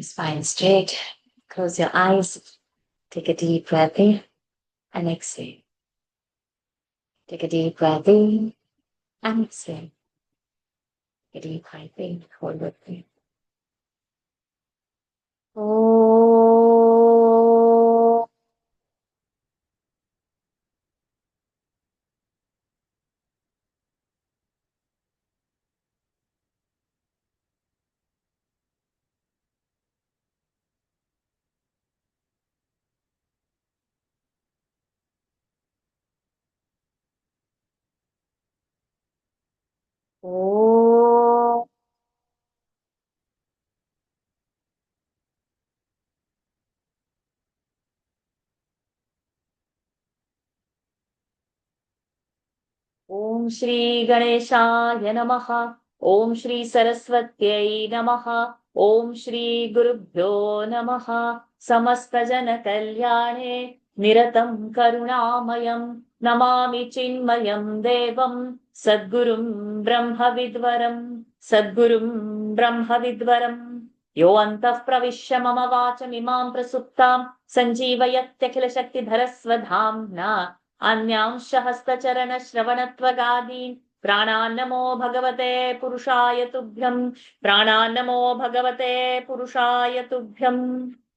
Spine straight. Close your eyes. Take a deep breath in and exhale. Take a deep breath in and exhale. Take a deep breath in. Hold with me. Oh. Oh. ॐ श्री गणेशाय नमः। ॐ श्री सरस्वत्यै नमः। ॐ श्री गुरुभ्यो नमः। समस्तजनकल्याणे निरतं करुणामयं नमामि चिन्मयं देवं सद्गुरुं ब्रह्मविद्वरं सद्गुरुं ब्रह्मविद्वरम् यो अन्तः प्रविश्य मम वाचमिमां प्रसुप्तां सञ्जीवयत्यखिलशक्तिधरस्वधाम्ना अन्यांश हस्तचरणश्रवणत्वगादीन् प्राणान्नमो भगवते पुरुषाय तुभ्यम् प्राणान्नमो भगवते पुरुषाय तुभ्यम्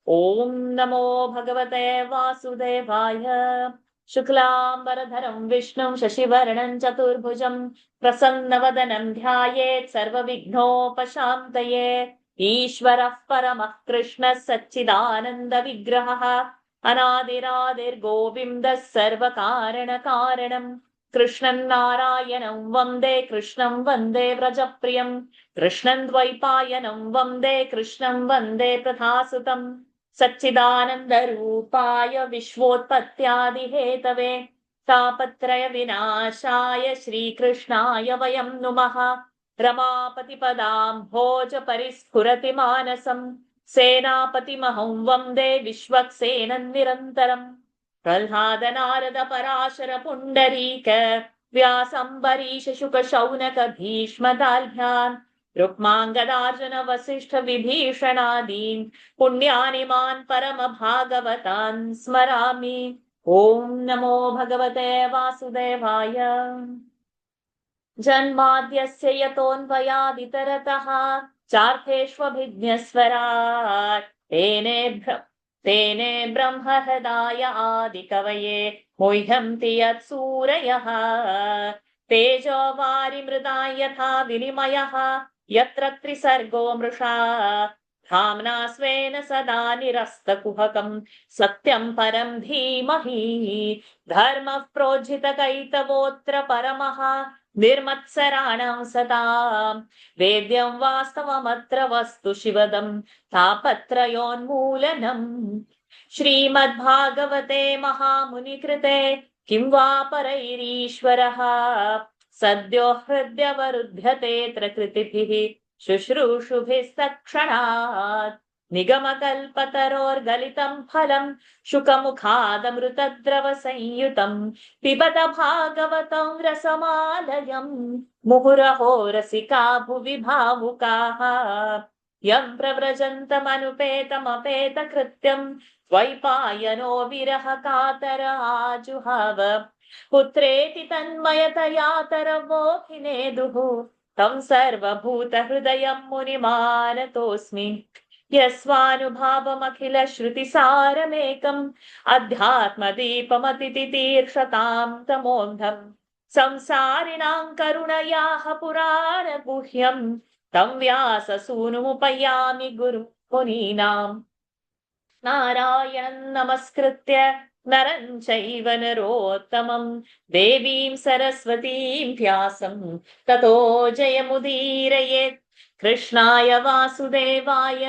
ॐ नमो भगवते वासुदेवाय शुक्लाम्बरधरं विष्णुं शशिवर्णं चतुर्भुजं प्रसन्नवदनं ध्यायेत् सर्वविघ्नोपशान्तये ईश्वरः परमः कृष्णः सच्चिदानन्दविग्रहः अनादिरादिर्गोविन्दः सर्वकारणकारणम् कृष्णं नारायणं वन्दे कृष्णं वन्दे व्रजप्रियं कृष्णं द्वैपायनं वन्दे कृष्णं वन्दे प्रथासुतम् सच्चिदानन्दरूपाय विश्वोत्पत्त्यादिहेतवे तापत्रय विनाशाय श्रीकृष्णाय वयं नुमः रमापतिपदाम्भोज परिस्फुरति मानसम् सेनापतिमहं वन्दे विश्वक्सेनं निरन्तरम् प्रह्लाद नारद पराशर पुण्डरीक व्यासम्बरीश शुक शौनक भीष्मदाल्भ्यान् रुक्माङ्गदार्जुन वसिष्ठ विभीषणादीन् पुण्यानिमान् परमभागवतान् स्मरामि ॐ नमो भगवते वासुदेवाय जन्माद्यस्य यतोऽन्वयादितरतः चार्थेष्वभिज्ञस्वराट् तेने ब्रह्महृदाय आदिकवये मुह्यन्ति यत्सूरयः तेजो वारिमृदाय यथा विनिमयः यत्र त्रिसर्गो मृषा धाम्ना स्वेन सदा निरस्तकुहकम् सत्यं परं धीमहि धर्मः प्रोज्झितकैतवोऽत्र परमः निर्मत्सराणां सताम् वेद्यं वास्तवमत्र वस्तु शिवदम् तापत्रयोन्मूलनम् श्रीमद्भागवते महामुनिकृते किं वा परैरीश्वरः सद्यो हृद्यवरुध्यते कृतिभिः शुश्रूषुभिस्तत्क्षणात् निगमकल्पतरोर्गलितं फलं शुकमुखादमृतद्रवसंयुतं पिबत भागवतं रसमालयम् मुहुरहो रसिका भुवि भावुकाः यं प्रव्रजन्तमनुपेतमपेतकृत्यं द्वैपायनो विरह कातर आजुहाव पुत्रेति तन्मयतयातरवोऽभिनेदुः तं सर्वभूतहृदयं मुनिमानतोऽस्मि यस्वानुभावमखिल श्रुतिसारमेकम् अध्यात्मदीपमतितीर्षतां तमोऽन्धम् संसारिणां करुणयाः पुराणगुह्यम् तं व्याससूनुमुपयामि गुरुं मुनीनाम् नारायणं नमस्कृत्य नरं चैव नरोत्तमं देवीं सरस्वतीं व्यासं ततो जयमुदीरयेत् कृष्णाय वासुदेवाय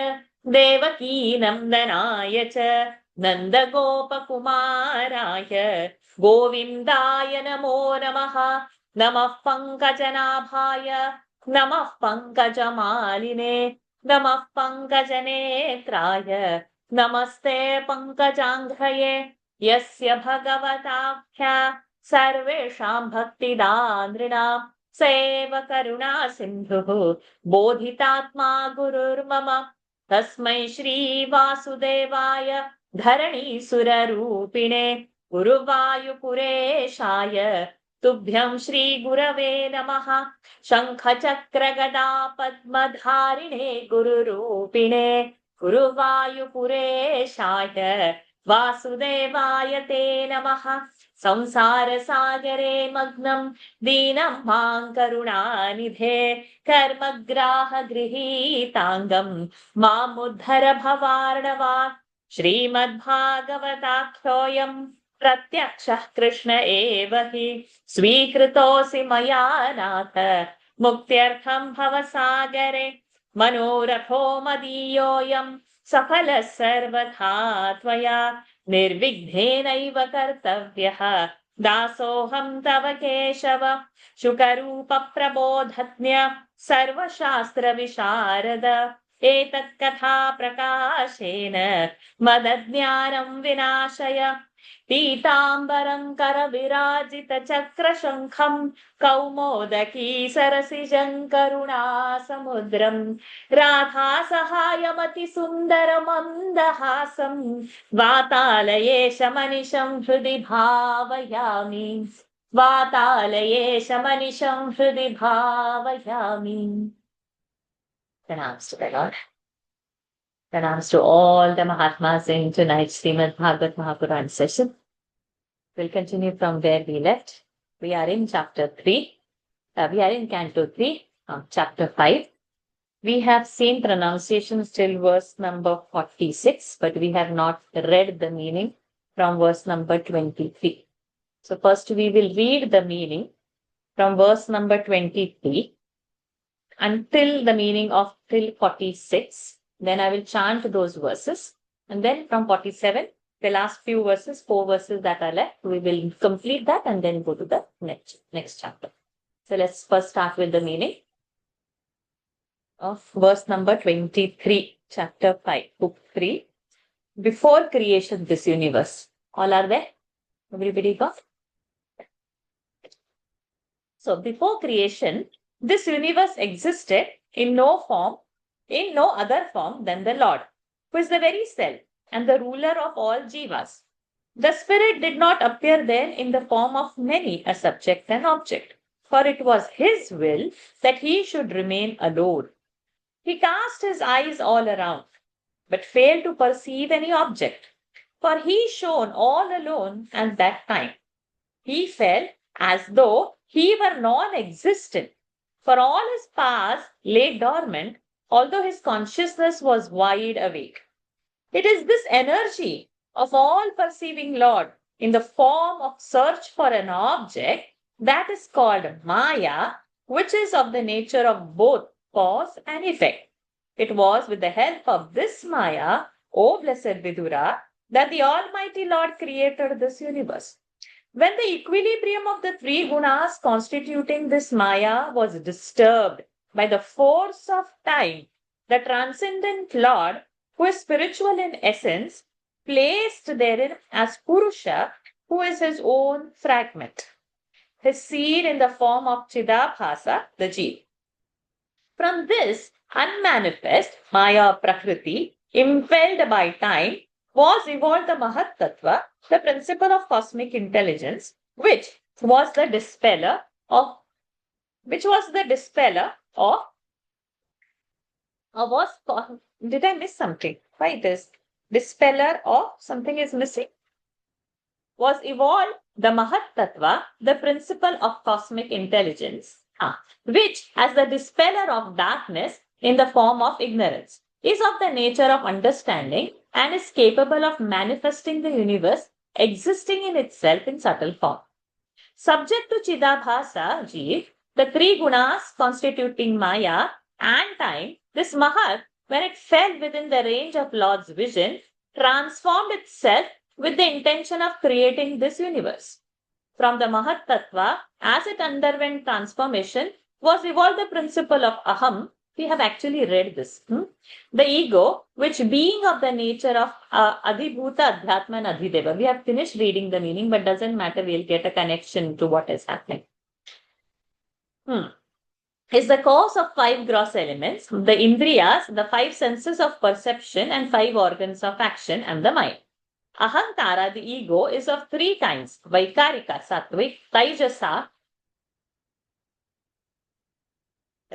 देवकीनन्दनाय च नन्दगोपकुमाराय गोविन्दाय नमो नमः नमः पङ्कजनाभाय नमः पङ्कजमालिने नमः पङ्कजनेत्राय नमस्ते पङ्कजाङ्घ्रये यस्य भगवताख्या सर्वेषां भक्तिदानृणां स एव करुणा सिन्धुः बोधितात्मा गुरुर्मम तस्मै श्री वासुदेवाय धरणीसुररूपिणे गुरुवायुपुरेशाय तुभ्यं श्री गुरवे नमः। शङ्खचक्रगदा पद्मधारिणे गुरुरूपिणे गुरुवायुपुरेशाय वासुदेवाय ते नमः। संसारसागरे मग्नं दीनं मां करुणानिधे कर्मग्राहगृहीताङ्गं मामुद्धर भवार्णवात्। श्रीमद्भागवताख्योऽयं प्रत्यक्षः कृष्ण एव हि स्वीकृतोऽसि मया नाथ मुक्त्यर्थं भवसागरे। मनोरथो मदीयोऽयं सफलः सर्वथा त्वया निर्विघ्नेनैव कर्तव्यः दासोऽहं तव केशव। शुकरूपप्रबोधज्ञ सर्वशास्त्रविशारद एतत्कथा प्रकाशेन मदज्ञानं विनाशय। पीताम्बरं करविराजितचक्रशङ्खं कौमोदकी सरसिजं करुणासमुद्रं राधासहायमतिसुन्दरमन्दहासं वातालयेशमनिशं हृदि भावयामि। वातालयेशमनिशं हृदि भावयामि। Pranams to the Lord. Pranams to all the Mahatmas in tonight's Srimad Bhagavat Mahapuran session. We'll continue from where we left. We are in chapter 3. We are in canto 3, chapter 5. We have seen pronunciations till verse number 46, but we have not read the meaning from verse number 23. So first we will read the meaning from verse number 23 until the meaning of till 46. Then I will chant those verses. And then from 47, the last few verses, 4 verses that are left, we will complete that and then go to the next chapter. So let's first start with the meaning of verse number 23, chapter 5, book 3. Before creation, this universe. All are there? Everybody got? So before creation, this universe existed in no other form than the Lord, who is the very self and the ruler of all jivas. The spirit did not appear then in the form of many, a subject and object, for it was his will that he should remain alone. He cast his eyes all around, but failed to perceive any object, for he shone all alone at that time. He felt as though he were non-existent, for all his powers lay dormant, although his consciousness was wide awake. It is this energy of all-perceiving Lord in the form of search for an object that is called Maya, which is of the nature of both cause and effect. It was with the help of this Maya, O blessed Vidura, that the Almighty Lord created this universe. When the equilibrium of the 3 gunas constituting this Maya was disturbed by the force of time, the transcendent Lord, who is spiritual in essence, placed therein as Purusha, who is his own fragment, his seed in the form of Chidabhasa, the Jeev. From this unmanifest Maya Prakriti, impelled by time, was evolved the Mahat Tattva, the principle of cosmic intelligence, which was the dispeller of did I miss something? Why this dispeller of something is missing? Was evolved the Mahat Tattva, the principle of cosmic intelligence, which, as the dispeller of darkness in the form of ignorance, is of the nature of understanding and is capable of manifesting the universe existing in itself in subtle form. Subject to Chidabhasa, Jeev, the 3 gunas constituting Maya and time, this Mahat, when it fell within the range of Lord's vision, transformed itself with the intention of creating this universe. From the Mahat Tattva, as it underwent transformation, was evolved the principle of Aham. We have actually read this. The ego, which being of the nature of Adhibhuta, Adhyatma and Adhideva. We have finished reading the meaning, but doesn't matter. We'll get a connection to what is happening. is the cause of 5 gross elements, the indriyas, the 5 senses of perception and 5 organs of action, and the mind. Ahankara, the ego, is of 3 kinds: Vaikarika, Sattvic, Taijasa,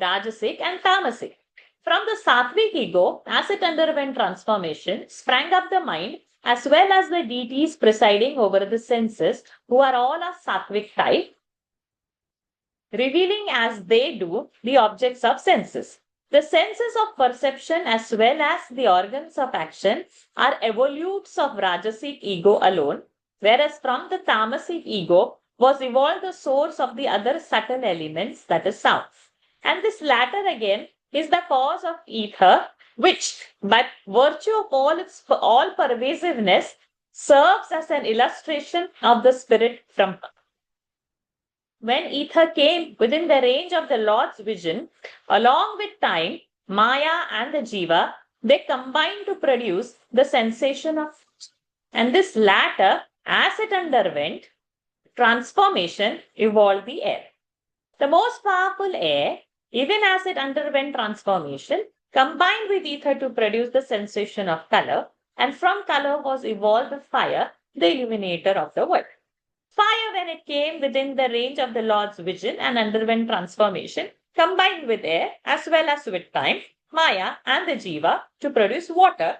Rajasic, and Tamasic. From the Sattvic ego, as it underwent transformation, sprang up the mind as well as the deities presiding over the senses, who are all of Sattvic type, revealing as they do the objects of senses. The senses of perception as well as the organs of action are evolutes of Rajasic ego alone, whereas from the Tamasic ego was evolved the source of the other subtle elements, that is sound. And this latter again is the cause of ether, which, by virtue of its all pervasiveness, serves as an illustration of the spirit from her. When ether came within the range of the Lord's vision, along with time, Maya and the Jiva, they combined to produce the sensation of touch. And this latter, as it underwent transformation, evolved the air. The most powerful air, even as it underwent transformation, combined with ether to produce the sensation of color, and from color was evolved the fire, the illuminator of the world. Fire, when it came within the range of the Lord's vision and underwent transformation, combined with air as well as with time, Maya, and the Jiva to produce water,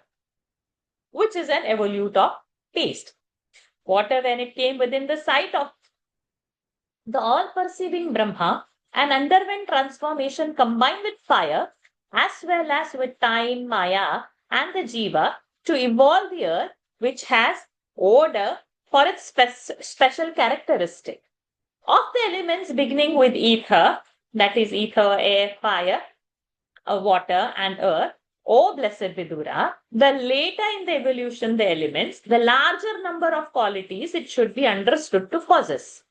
which is an evolute of taste. Water, when it came within the sight of the all-perceiving Brahma and underwent transformation combined with fire as well as with time, Maya, and the Jiva to evolve the earth, which has odor for its special characteristic. Of the elements beginning with ether, that is ether, air, fire, water, and earth, O blessed Vidura, the later in the evolution the elements, the larger number of qualities it should be understood to possess.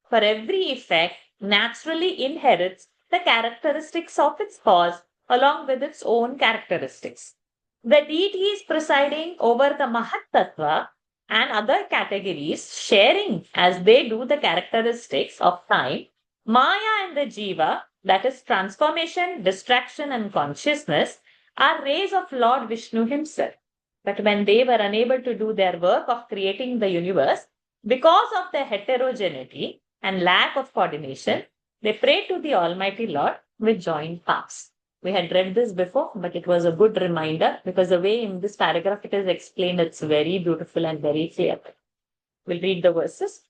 For every effect naturally inherits the characteristics of its cause along with its own characteristics. The deities presiding over the Mahat Tattva and other categories sharing as they do the characteristics of time, Maya and the Jiva, that is transformation, distraction, and consciousness, are rays of Lord Vishnu himself. But when they were unable to do their work of creating the universe because of their heterogeneity and lack of coordination, they prayed to the Almighty Lord with joined palms. We had read this before, but it was a good reminder because the way in this paragraph it is explained, it's very beautiful and very clear. We'll read the verses.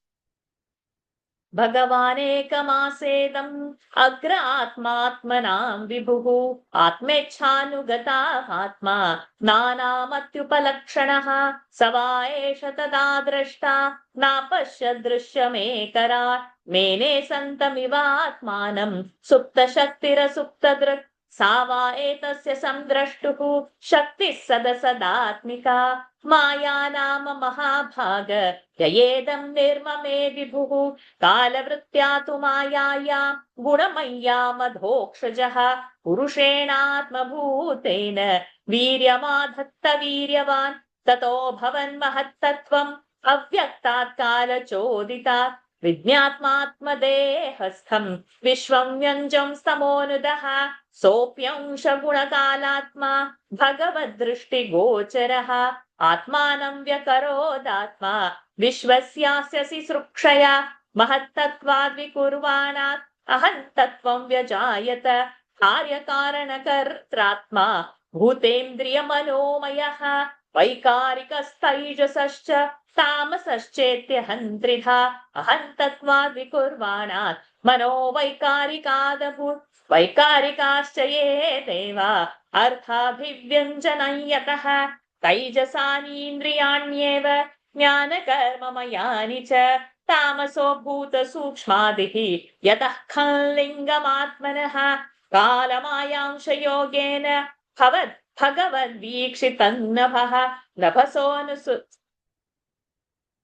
Bhagavanekamāsedam agra atmātmanām vibhuhu atmecchānugata atma nānāmatyupalakṣanaha savā eṣa tadā drashta nāpaṣya drishyamekarat mene santamivatmanam supta shaktira supta drak Sava etasya samdrashtuhu shakti sadasadatmika maya nama mahabhaga yayedam nirmame vibhuhu kalavrityatu mayaya gunamaya madhokshajaha purushenatma bhutena viryamadhatta viryavan tato bhavan mahattatvam avyaktat kala choditat Vidyatmatmadehastham Vishwam Vyanjam Stamonudaha Sopyamsha Gunakalatma Bhagavad Drishti Gocharaha Atmanam Vyakarodatma Vishwasyasya Srukshaya Mahattatvad Vikurvanat Ahantatvam Vyajayata Karyakaranakartratma Bhutendriyamanomayaha Vaikarikastaijasascha Tamasaschetyahantriha ahantatvad vikurvanat mano vaikarikadabhut vaikarikascha ye deva arthabhivyanjanayataha taijasanindriyanyeva jnanakarmamayani cha tamaso bhuta sukshmadihi yatah khallingamatmanaha kalamayansha yogena bhagavad vikshitannabhaha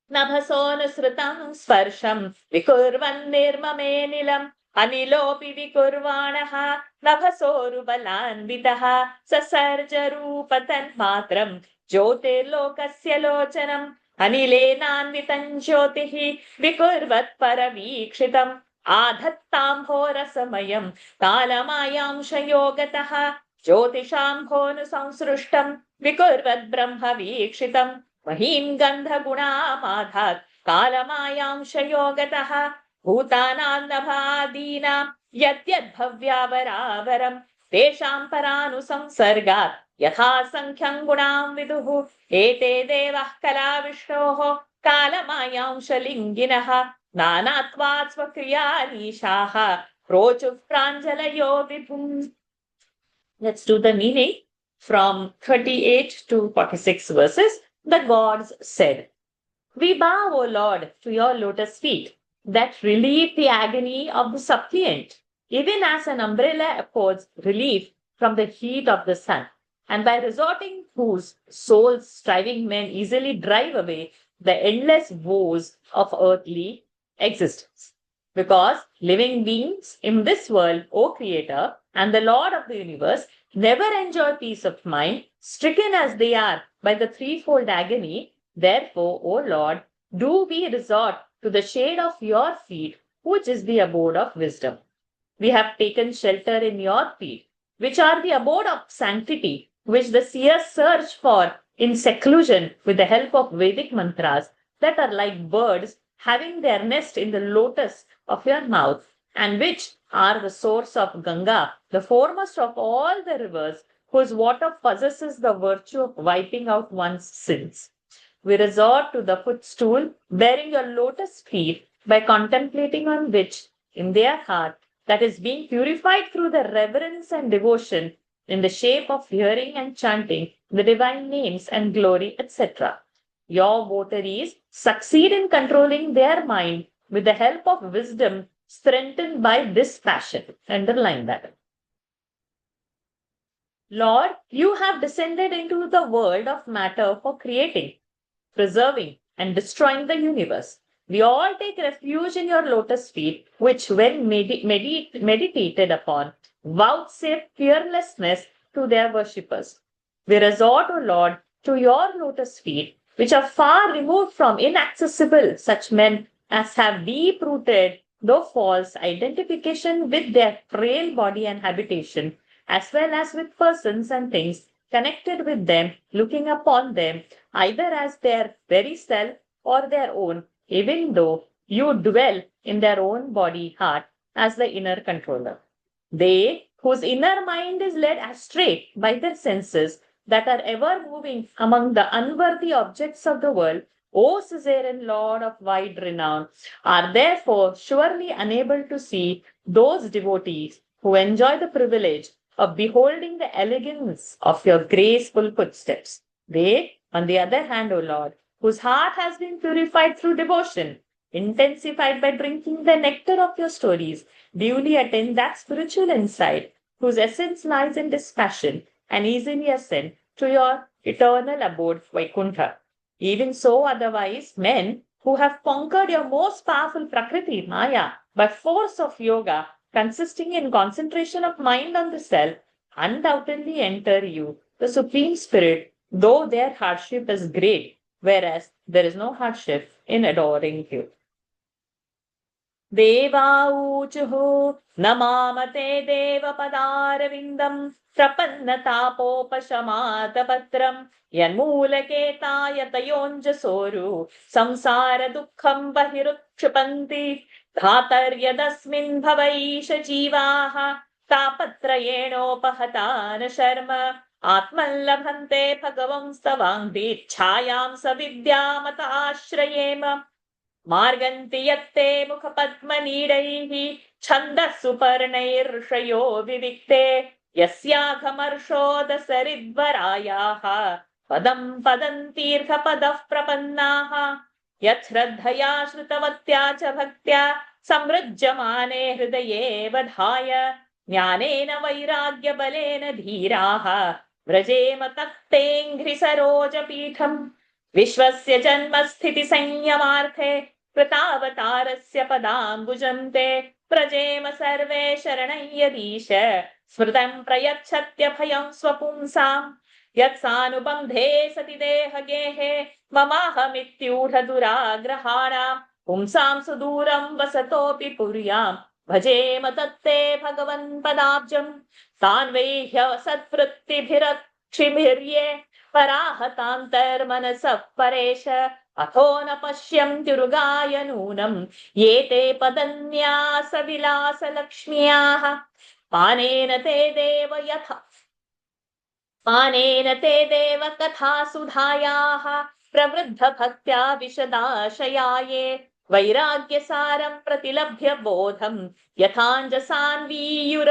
Nabhasonusrutam sparsham vikurvan nirmame nilam anilopi vikurvanaha nabhasorubalanvitaha sasarjarupatan matram jyotirlokasya lochanam anilenanvitam jyotihi vikurvat paravikshitam आधत्ताम्भोरसमयम् कालमायांशयोगतः ज्योतिषाम्भोऽनुसंसृष्टम् विकुर्वद् ब्रह्म वीक्षितम् महीम् गन्धगुणामाधात् कालमायांशयोगतः भूतानान्नभादीनाम् यद्यद्भव्यावरावरम् तेषाम् परानुसंसर्गात् यथा संख्यम् गुणाम् विदुः एते देवः कलाविष्णोः कालमायांशलिङ्गिनः नानात्वात् स्वक्रियानीशाः प्रोचुः प्राञ्जलयो विभुम्. Let's do the meaning. From 38 to 46 verses, the gods said, "We bow, O Lord, to your lotus feet that relieve the agony of the suppliant, even as an umbrella affords relief from the heat of the sun, and by resorting whose souls striving men easily drive away the endless woes of earthly existence. Because living beings in this world, O Creator and the Lord of the universe, never enjoy peace of mind, stricken as they are by the threefold agony. Therefore, O Lord, do we resort to the shade of your feet, which is the abode of wisdom. We have taken shelter in your feet, which are the abode of sanctity, which the seers search for in seclusion with the help of Vedic mantras that are like birds having their nest in the lotus of your mouth, and which are the source of Ganga, the foremost of all the rivers, whose water possesses the virtue of wiping out one's sins. We resort to the footstool bearing your lotus feet, by contemplating on which, in their heart, that is being purified through the reverence and devotion in the shape of hearing and chanting the divine names and glory, etc. Your votaries succeed in controlling their mind with the help of wisdom strengthened by this passion. Underline that. Lord, you have descended into the world of matter for creating, preserving, and destroying the universe. We all take refuge in your lotus feet, which, when meditated upon, vouchsafe fearlessness to their worshippers. We resort, O Lord, to your lotus feet, which are far removed from inaccessible such men as have deep-rooted, though false, identification with their frail body and habitation, as well as with persons and things connected with them, looking upon them either as their very self or their own, even though you dwell in their own body heart as the inner controller. They whose inner mind is led astray by their senses that are ever moving among the unworthy objects of the world, O Suzerain Lord of wide renown, are therefore surely unable to see those devotees who enjoy the privilege of beholding the elegance of your graceful footsteps. They, on the other hand, O Lord, whose heart has been purified through devotion, intensified by drinking the nectar of your stories, duly attain that spiritual insight whose essence lies in dispassion, and easily ascend to your eternal abode, Vaikuntha. Even so, otherwise, men who have conquered your most powerful Prakriti, Maya, by force of yoga, consisting in concentration of mind on the self, undoubtedly enter you, the Supreme Spirit, though their hardship is great, whereas there is no hardship in adoring you. देवाऊचुः नमामते देवपदारविन्दम् प्रपन्नतापोपशमातपत्रम् यन्मूलकेतायतयोञ्जसोरु संसारदुःखम् बहिरुत्क्षिपन्ति धातर्यदस्मिन् भवैष जीवाः तापत्रयेणोपहता न शर्म आत्मल्लभन्ते भगवंस्तवाङ्गीच्छायां सविद्यामताश्रयेम मार्गन्ति यत्ते मुखपद्मनीडैः छन्दः सुपर्णैर्षयो विविक्ते यस्याघमर्षोदसरिद्वरायाः पदं पदन्तीर्घपदः प्रपन्नाः यच्छ्रद्धया श्रुतवत्या च भक्त्या समृज्यमाने हृदये वधाय ज्ञानेन वैराग्यबलेन धीराः व्रजेम तत्तेऽङ्घ्रिसरोजपीठम् विश्वस्य जन्मस्थितिसंयमार्थे कृतावतारस्य पदाम्बुजं ते प्रजेम सर्वे शरणय्यदीश स्मृतं प्रयच्छत्यभयं स्वपुंसाम् यत्सानुबन्धे सति देहगेहे ममाहमित्यूढदुराग्रहाणाम् पुंसां सुदूरं वसतोऽपि पुर्यां भजेम तत्ते भगवन् पदाब्जम् तान् वैह्य सत्वृत्तिभिरक्षिभिर्ये पराहतान्तर्मनसः परेश अथो न पश्यन्त्युरुगाय नूनम् ये ते पदन्यासविलासलक्ष्म्याः पानेन ते देव कथा सुधायाः प्रवृद्धभक्त्या विशदाशयाये वैराग्यसारं प्रतिलभ्य बोधं यथाञ्जसान्वीयुर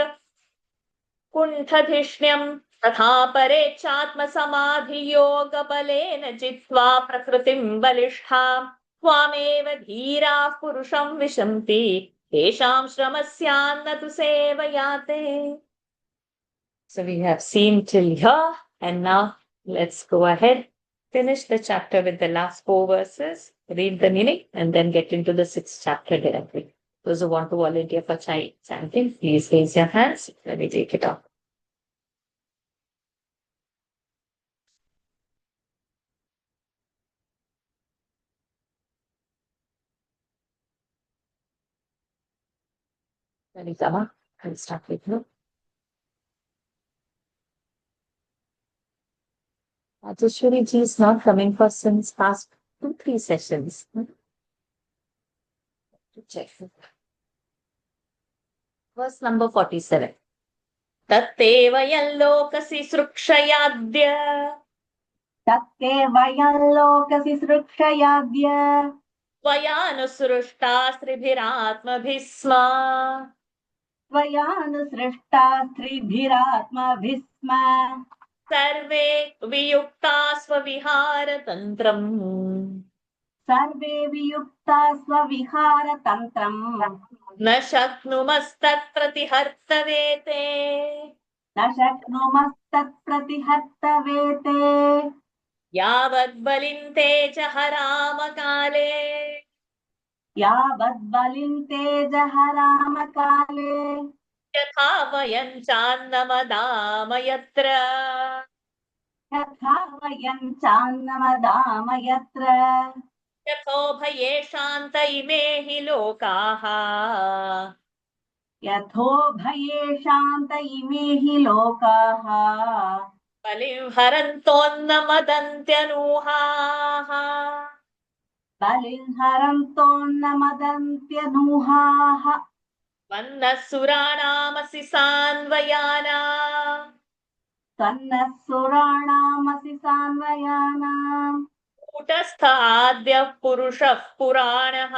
कुण्ठधिष्ण्यम् तथा परेच्छात्मसमाधियोगबलेन जित्वा प्रकृतिं बलिष्ठाम् त्वामेव धीराः पुरुषं विशन्ति तेषां श्रमस्यान्न तु सेवयाते. So we have seen till here, and now let's go ahead, finish the chapter with the last 4 verses, read the meaning, and then get into the 6th chapter directly. Those who want to volunteer for chanting, please raise your hands. Let me take it up. Laritama, I'll start with you. Rajeshwari ji is not coming for since past 2-3 sessions. To check. Verse number 47. तत्ते वयं लोकसि सृक्षयाद्य तत्ते वयं लोकसि सृक्षयाद्य त्वयानुसृष्टा स्त्रिभिरात्मभिः स्म त्वयानुसृष्टा स्त्रिभिरात्मभिः स्म सर्वे वियुक्ता स्वविहारतन्त्रम् सर्वे वियुक्ता स्वविहारतन्त्रम् न शक्नुमस्तत्प्रतिहर्तवेते न शक्नुमस्तत्प्रतिहर्तवेते यावद्बलिन्ते च हरामकाले यावद्बलिन्ते जहरामकाले यथा वयं चान्नमदाम यत्र यथा वयं चान्नमदाम यत्र यथोभयेषान्त इमे हि लोकाः यथोभये शान्त इमे हि लोकाः बलिं हरन्तोन्न मदन्त्यनूहाः बलिं हरन्तोन्न मदन्त्यनूहाः वन्नः सुराणामसि सान्वयाना तन्नः सुराणामसि सान्वयानाम् कूटस्थाद्यः पुरुषः पुराणः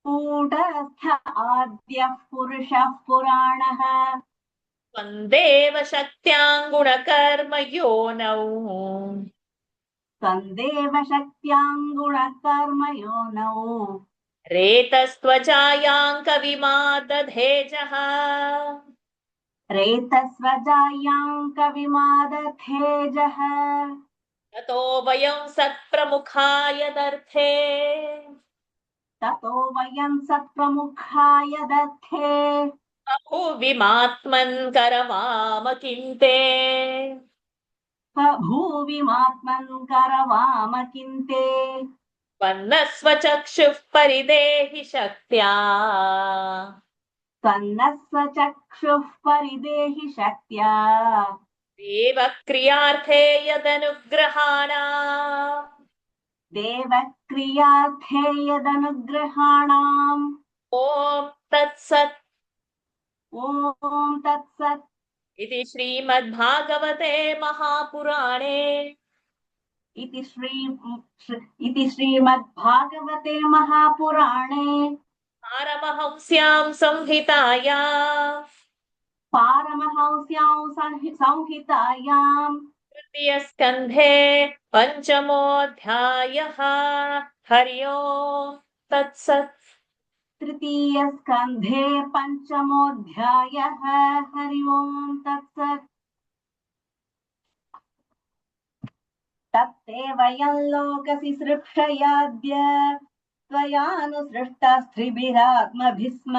कूटस्थ आद्यः पुरुषः पुराणः त्वन्देव शक्त्याङ्गुणकर्म योनौ तन्देव शक्त्याङ्गुणकर्मयोनौ रेतस्त्वजायां कविमादधेजः रेतस्वजायां कविमादथेजः ततो वयं सत्प्रमुखा यदर्थे ततो वयं सत्प्रमुखा यदर्थे बभूविमात्मन् करवाम किन्ते बभूविमात्मन् करवाम किन्ते वन्नस्वचक्षुः परिदेहि शक्त्या तन्नस्वचक्षुः परिदेहि शक्त्या देवक्रियार्थे यदनुग्रहाणा देवक्रियार्थे यदनुग्रहाणाम् ॐ तत्सत् ॐ तत्सत् इति श्रीमद्भागवते महापुराणे इति श्रीमद्भागवते महापुराणे पारमहंस्यां संहिताया पारमहंस्यां संहितायां तृतीयस्कन्धे पञ्चमोऽध्यायः हरि ओम् तत्सत्. तृतीयस्कन्धे पञ्चमोऽध्यायः हरि ओम् तत्सत् तत्ते वयं लोकसि सृक्षयाद्य त्वयानुसृष्टा स्त्रिभिरात्मभिः स्म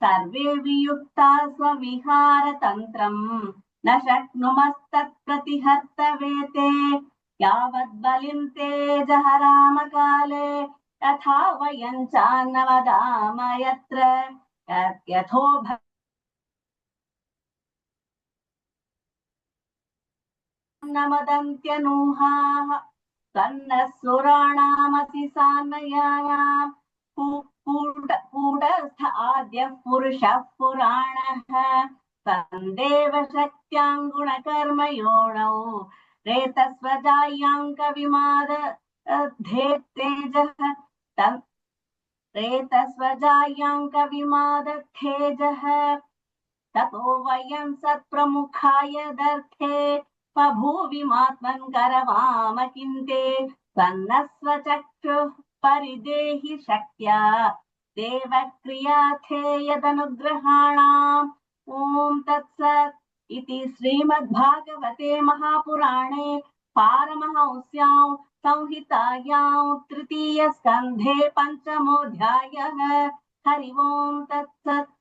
सर्वे वियुक्ता स्वविहारतन्त्रम् न शक्नुमस्तत्प्रतिहर्तवेते यावद्बलिं ते जहरामकाले यथा वयं चान्न वदाम यत्र यथो न वदन्त्यनूहाः तन्नः सुराणामसि सान्नयानाम् कूटस्थ आद्यः पुरुषः पुराणः तन्देव शक्त्यां गुणकर्मयोणौ रेतस्वजायां कविमाद धेत्तेजः रेतस्वजायां कविमादर्थेजः ततो वयं सत्प्रमुखाय दर्थे बभूविमात्मन् करवाम किन्ते सन्नस्वचक्षुः परिदेहि शक्त्या देवक्रियाथे यदनुग्रहाणाम् ॐ तत्सत् इति श्रीमद्भागवते महापुराणे पारमहंस्यां संहितायां तृतीयस्कन्धे पञ्चमोऽध्यायः हरि ओम् तत्सत्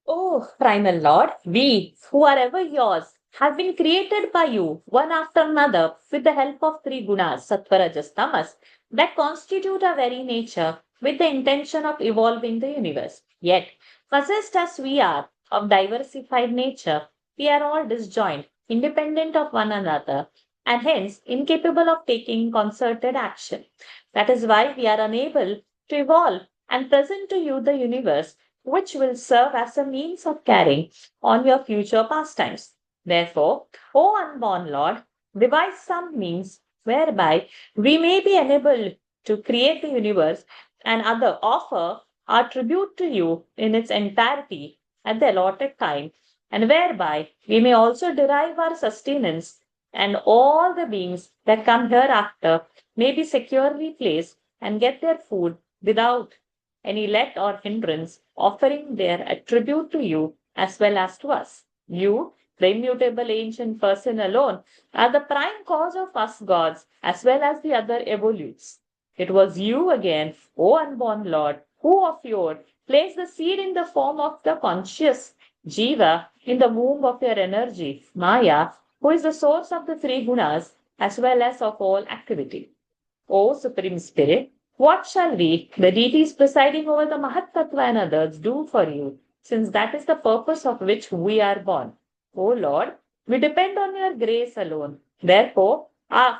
Oh, primal Lord, we, who are ever yours, have been created by you, one after another, with the help of three gunas, sattva, rajas, tamas, that constitute our very nature, with the intention of evolving the universe. Yet, possessed as we are of diversified nature, we are all disjoined, independent of one another, and hence incapable of taking concerted action. That is why we are unable to evolve and present to you the universe which will serve as a means of carrying on your future pastimes. Therefore, O unborn Lord, devise some means whereby we may be enabled to create the universe and other offer our tribute to you in its entirety at the allotted time, and whereby we may also derive our sustenance, and all the beings that come hereafter may be securely placed and get their food without any let or hindrance, offering their attribute to you as well as to us. You, the immutable ancient person alone, are the prime cause of us gods as well as the other evolutes. It was you again, O unborn Lord, who of yore placed the seed in the form of the conscious Jiva in the womb of your energy, Maya, who is the source of the three gunas as well as of all activity. O Supreme Spirit, what shall we, the deities presiding over the Mahat and others, do for you, since that is the purpose of which we are born? O Lord, we depend on your grace alone. Therefore,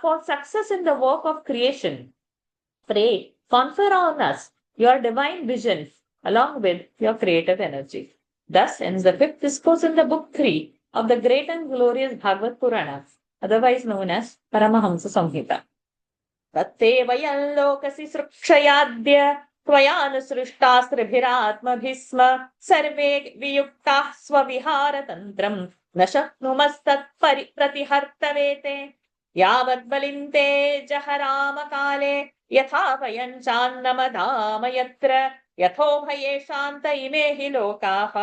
for success in the work of creation, pray, confer on us your divine vision along with your creative energy. Thus ends the fifth discourse in the book 3 of the great and glorious Bhagavad Purana, otherwise known as Paramahamsa Samhita. तत्ते वयं लोकसि सृक्षयाद्य त्वयानुसृष्टास्त्रिभिरात्मभिः स्म सर्वे वियुक्ताः स्वविहारतन्त्रम् न शक्नुमस्तत्प्रतिहर्तवेते यावद्बलिं ते जहरामकाले यथा वयं चान्नमदाम यत्र यथोभयेषान्त इमे हि लोकाः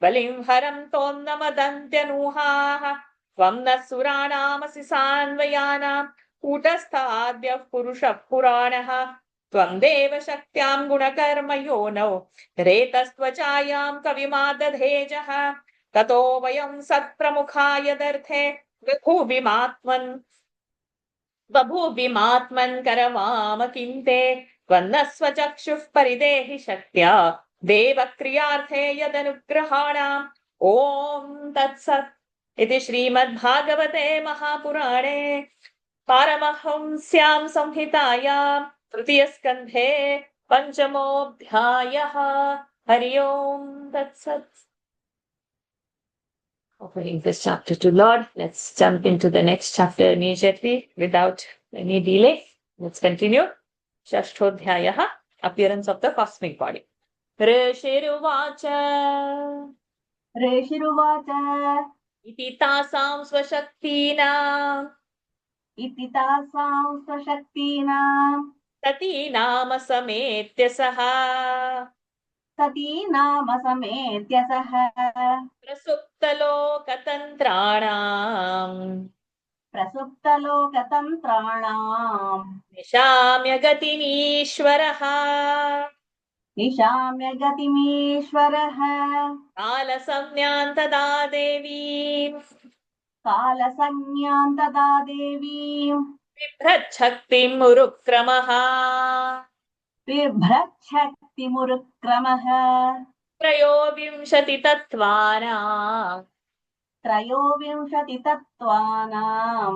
बलिं हरन्तोन्नमदन्त्यनूहाः त्वं न सुराणामसि सान्वयानाम् कूटस्थाद्यः पुरुषः पुराणः त्वं देव शक्त्यां गुणकर्मयोनौ रेतस्त्वचायां कविमादधेजः ततो वयं सत्प्रमुखाय दर्थे बभूविमात्मन् करवाम किन्ते त्वन्न स्वचक्षुः परिदेहि शक्त्या देवक्रियार्थे यदनुग्रहाणाम् ॐ तत्सत् इति श्रीमद्भागवते महापुराणे पारमहंस्यां संहितायां तृतीयस्कन्धे पञ्चमोऽध्यायः हरि ओम् तत्सत्. Offering this chapter to Lord, let's jump into the next chapter immediately without any delay. Let's continue. Shashtodhyayah, appearance of the cosmic body. Rishiruvacha ऋषिरुवाच iti tasam swashaktina इति तासां स्वशक्तीनां tati nama sametya saha सती नाम समेत्य सः प्रसुप्तलोकतन्त्राणाम् प्रसुप्तलोकतन्त्राणाम् निशाम्य गतिमीश्वरः निशाम्य गतिमीश्वरः कालसंज्ञां तदा देवीम् कालसंज्ञां तदा देवीं बिभ्रच्छक्तिमुरुक्रमः बिभ्रच्छक्तिमुरुक्रमः त्रयोविंशतितत्त्वानाम् त्रयोविंशतितत्त्वानां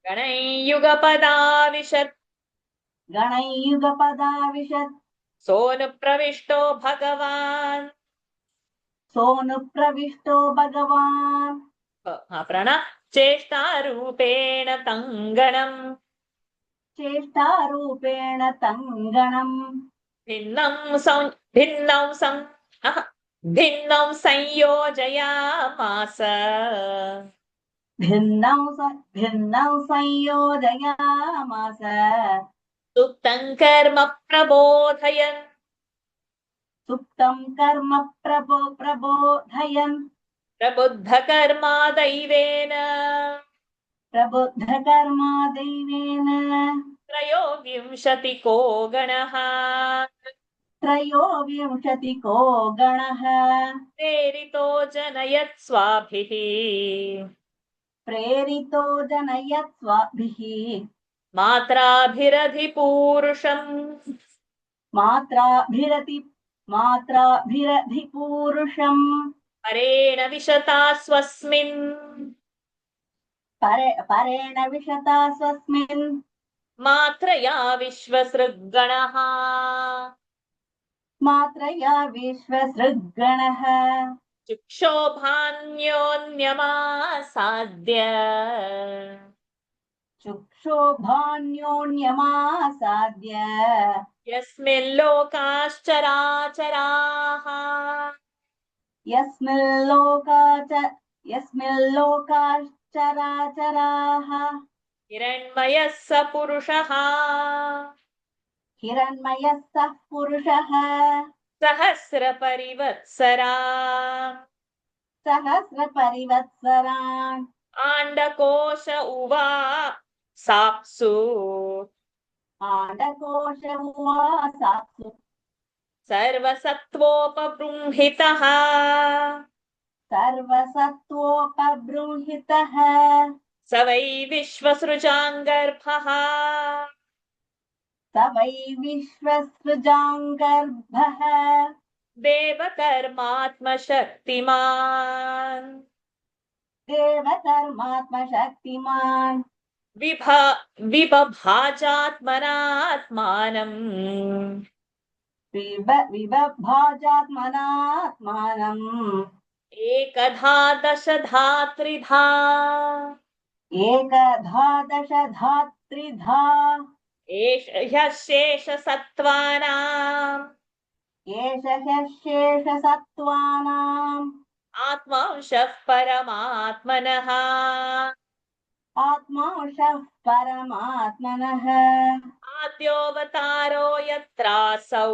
गणैयुगपदाविशत् गणैयुगपदाविशत् सोऽनुप्रविष्टो भगवान् सोऽनुप्रविष्टो भगवान् प्रण चेष्टारूपेण तङ्गणम् चेष्टारूपेण तङ्गणम् भिन्नौ संयोजयामास भिन्नौ संयोजयामास सुप्तं कर्म प्रबोधयन् सुप्तं कर्म प्रबोधयन् प्रबुद्धकर्मा दैवेन प्रबुद्धकर्मा दैवेन त्रयोविंशतिको गणः त्रयोविंशतिको गणः प्रेरितो जनयत् स्वाभिः प्रेरितो जनयत् स्वाभिः मात्राभिरधिपूरुषम् मात्राभिरधिपूरुषम् परेण विशता स्वस्मिन् परेण विशता स्वस्मिन् मात्रया विश्वसृग्गणः मात्रया विश्वसृग्गणः चुक्षोभान्योन्यमासाद्य चुक्षोभान्योन्यमासाद्य यस्मिल्लोकाश्चराचराः यस्मिल्लोकाश्चराचराः हिरण्मयः स पुरुषः हिरण्मयः सः पुरुषः सहस्रपरिवत्सरा सहस्रपरिवत्सरान् आण्डकोश उवा साप्सु आण्डकोश उवासाप्सु सर्वसत्त्वोपबृंहितः सर्वसत्त्वोपबृंहितः स वै विश्वसृजाङ्गर्भः स वै विश्वसृजाङ्गर्भः देवकर्मात्मशक्तिमान् देवकर्मात्मशक्तिमान् विबभाजात्मनात्मानम् विबभाजात्मनात्मानम् एकधा दशधा त्रिधा एकधा दशधा त्रिधा एष ह्यशेषसत्त्वानाम् एष ह्यशेषसत्त्वानाम् आत्मांशः परमात्मनः आत्मांशः परमात्मनः आद्योऽवतारो यत्रासौ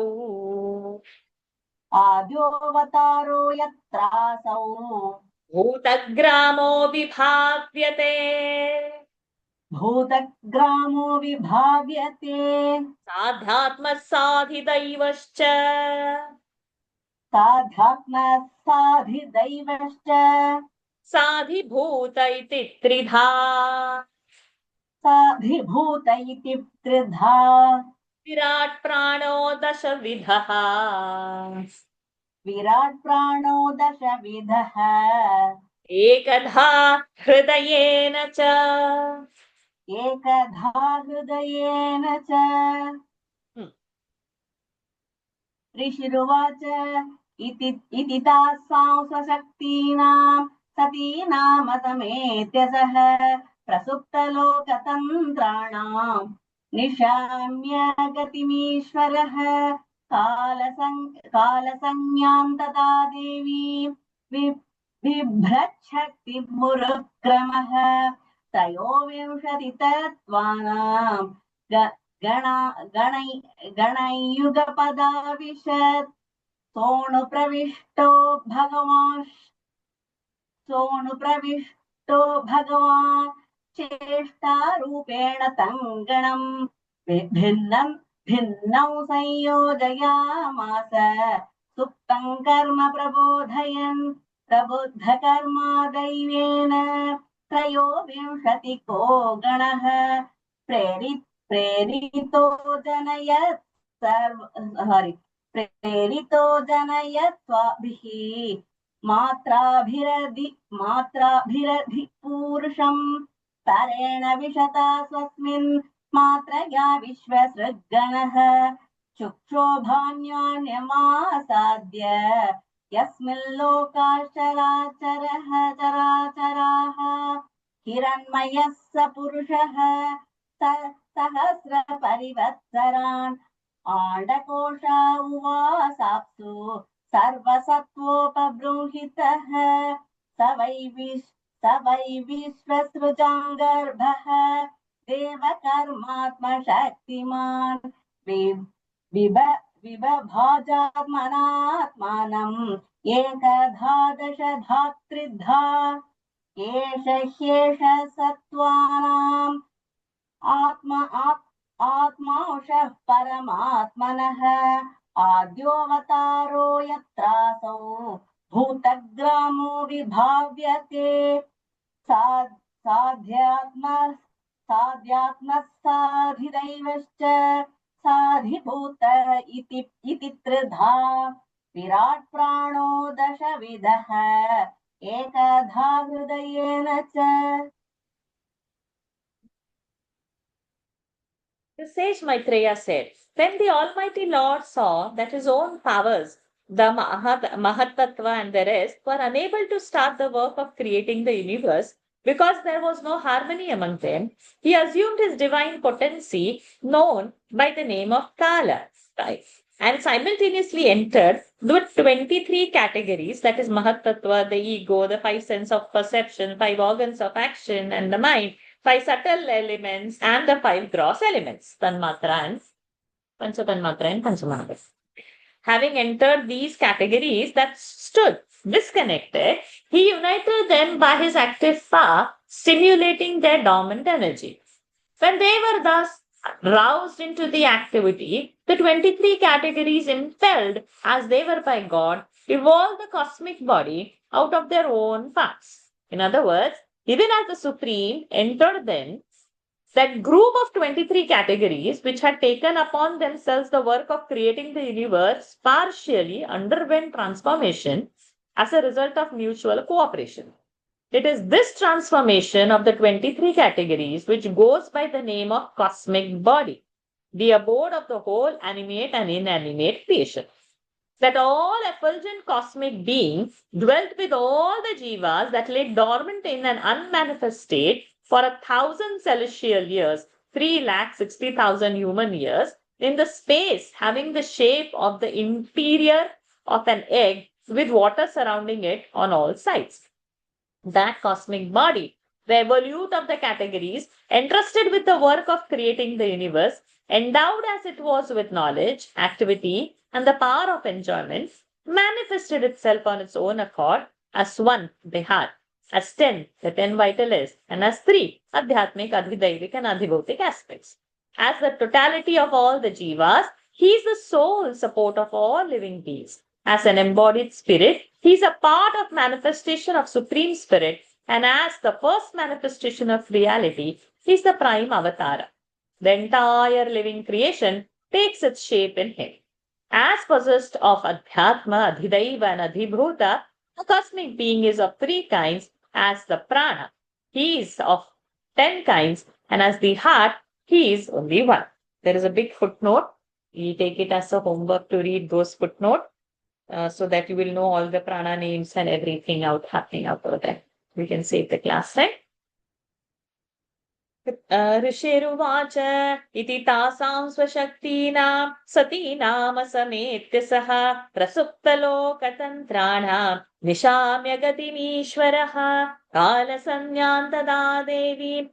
आद्योऽवतारो यत्रासौ भूतग्रामो विभाव्यते भूतग्रामो विभाव्यते साध्यात्मः साधिदैवश्च साध्यात्मः साधिदैवश्च साधिभूत इति त्रिधा साधिभूत इति त्रिधा विराट् प्राणो दशविधः विराट् प्राणो दशविधः एकधा हृदयेन च एकधा हृदयेन च ऋषिरुवाच इति तासां स्वशक्तीनां सतीनामसमेत्य सः प्रसुप्तलोकतन्त्राणां निशाम्य गतिमीश्वरः कालसंज्ञां तदा देवीं बिभ्रच्छक्तिमुरुक्रमः त्रयोविंशतितत्त्वानां गणयुगपदाविशत् सोऽनुप्रविष्टो भगवान् चेष्टारूपेण तङ्गणम् भिन्नौ संयोजयामास सुप्तं कर्म प्रबुद्धकर्मा दैवेन त्रयोविंशतिको गणः प्रेरितो जनयत् प्रेरितो जनयत्वाभिः मात्राभिरधि पूरुषम् परेण विशता स्वस्मिन् मात्रया विश्वसृग्गणः चुक्षोभान्यान्यमासाद्य चराचराः हिरण्मयः स पुरुषः सहस्रपरिवत्सरान् आण्डकोशा उवासाप्सु सर्वसत्त्वोपबृंहितः स वै विश्वसृजाङ्गर्भः देवकर्मात्मशक्तिमान् विबभाजात्मनात्मानम् एकधादशधात्रिधा एष ह्येष सत्त्वानाम् आत्मांशः परमात्मनः आद्योऽवतारो यत्रासौ भूतग्रामो विभाव्यते साध्यात्मस्साधिदैवश्च साधिभूत इति त्रिधा विराट् प्राणो दशविधः एकधा हृदयेन च. The sage Maitreya said, when the Almighty Lord saw that his own powers, the Mahatattva and the rest, were unable to start the work of creating the universe because there was no harmony among them, he assumed his divine potency, known by the name of Kala, right? And simultaneously entered the 23 categories, that is Mahatattva, the ego, the 5 senses of perception, 5 organs of action, and the mind, 5 subtle elements, and the 5 gross elements, Tanmatra and Panchatanmatra and Panchamahatma. Having entered these categories that stood disconnected, he united them by his active power, stimulating their dormant energy. When they were thus roused into the activity, the 23 categories, impelled as they were by God, evolved the cosmic body out of their own parts. In other words, even as the Supreme entered them, that group of 23 categories which had taken upon themselves the work of creating the universe partially underwent transformation as a result of mutual cooperation. It is this transformation of the 23 categories which goes by the name of cosmic body, the abode of the whole animate and inanimate creation. That all effulgent cosmic beings dwelt with all the jivas that lay dormant in an unmanifest state for 1,000 celestial years, 360,000 human years, in the space having the shape of the interior of an egg with water surrounding it on all sides. That cosmic body, the evolute of the categories, entrusted with the work of creating the universe, endowed as it was with knowledge, activity, and the power of enjoyment, manifested itself on its own accord as one, the heart, as 10, the 10 vitalists, and as 3, Adhyatmic, Adhidaivik, and Adhibhotik aspects. As the totality of all the jivas, he is the sole support of all living beings. As an embodied spirit, he is a part of manifestation of Supreme Spirit, and as the first manifestation of reality, he is the prime avatara. The entire living creation takes its shape in him. As possessed of Adhyatma, Adhidaiva, and Adhibhuta, a cosmic being is of 3 kinds. As the prana, he is of 10 kinds, and as the heart, he is only 1. There is a big footnote. We take it as a homework to read those footnotes so that you will know all the prana names and everything happening out over there. We can save the class time. ऋषिरुवाच इति तासां स्वशक्तीनां सतीनामसमेत्य सः प्रसुप्तलोकतन्त्राणां निशाम्य गतिमीश्वरः कालसंज्ञां तदा देवीं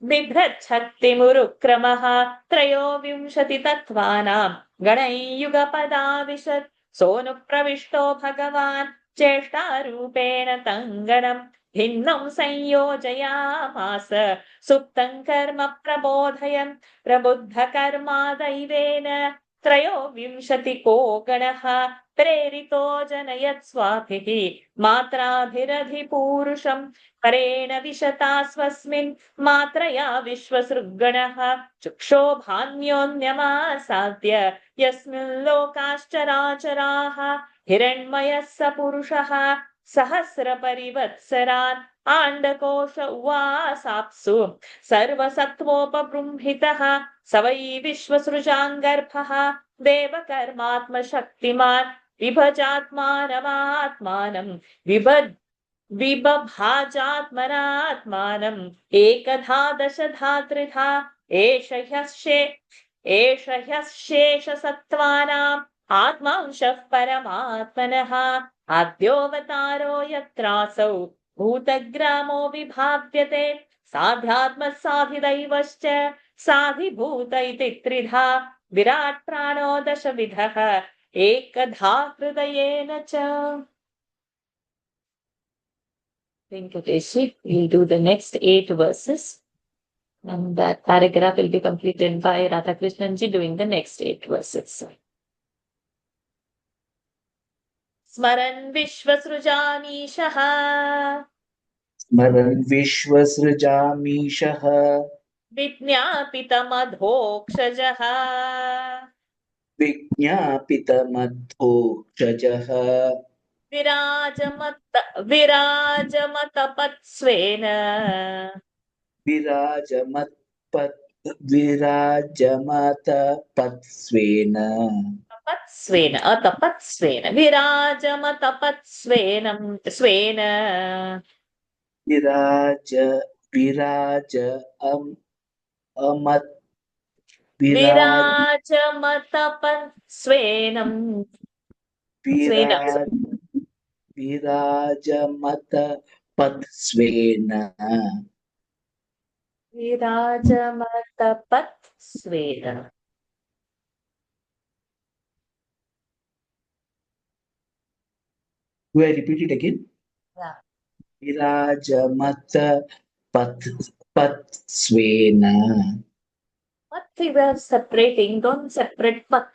बिभ्रच्छक्तिमुरुक्रमः त्रयोविंशतितत्त्वानां गणैयुगपदाविशत् सोऽनुप्रविष्टो भगवान् चेष्टारूपेण तङ्गणम् भिन्नं संयोजयामास सुप्तं कर्म प्रबोधयन् प्रबुद्धकर्मा दैवेन त्रयोविंशतिको गणः प्रेरितो जनयत् स्वाभिः मात्राभिरधिपूरुषम् परेण विशता स्वस्मिन् मात्रया विश्वसृग्गणः चक्षोभान्योन्यमासाद्य यस्मिन् लोकाश्चराचराः हिरण्मयः स पुरुषः सहस्रपरिवत्सरान् आण्डकोश उवासाप्सु सर्वसत्त्वोपबृंहितः स वै विश्वसृजाङ्गर्भः देवकर्मात्मशक्तिमान् विभजात्मानमात्मानं विबभाजात्मनात्मानम् एकधा दशधा त्रिधा एष ह्यशेषसत्त्वानाम् आत्मांशः परमात्मनः आद्योऽवतारो यत्रासौ भूतग्रामो विभाव्यते साध्यात्मः साधिदैवश्च साधिभूत इति त्रिधा विराट् प्राणो दशविधः एकधा हृदयेन च. Venkateshi, we'll do the next 8 verses. And that paragraph will be completed by Radhakrishnan ji doing the next 8 verses. Smaran Vishwasrujameeshah स्मरन् विश्वसृजामीशः Vijñapitammadhokshajah विज्ञापितमद्धोक्षजः Virajamatapatsvena विराजमतपत्स्वेन Tapatsvena Virajamatapatsvenam Svena Viraj Amrut Virajamatapatsvenam Svenam विराजमतपत्स्वेन Virajamatapatsvenam. Do I repeat it again? Yeah. विराजमतपत्स्वेन What we were separating, don't separate pat.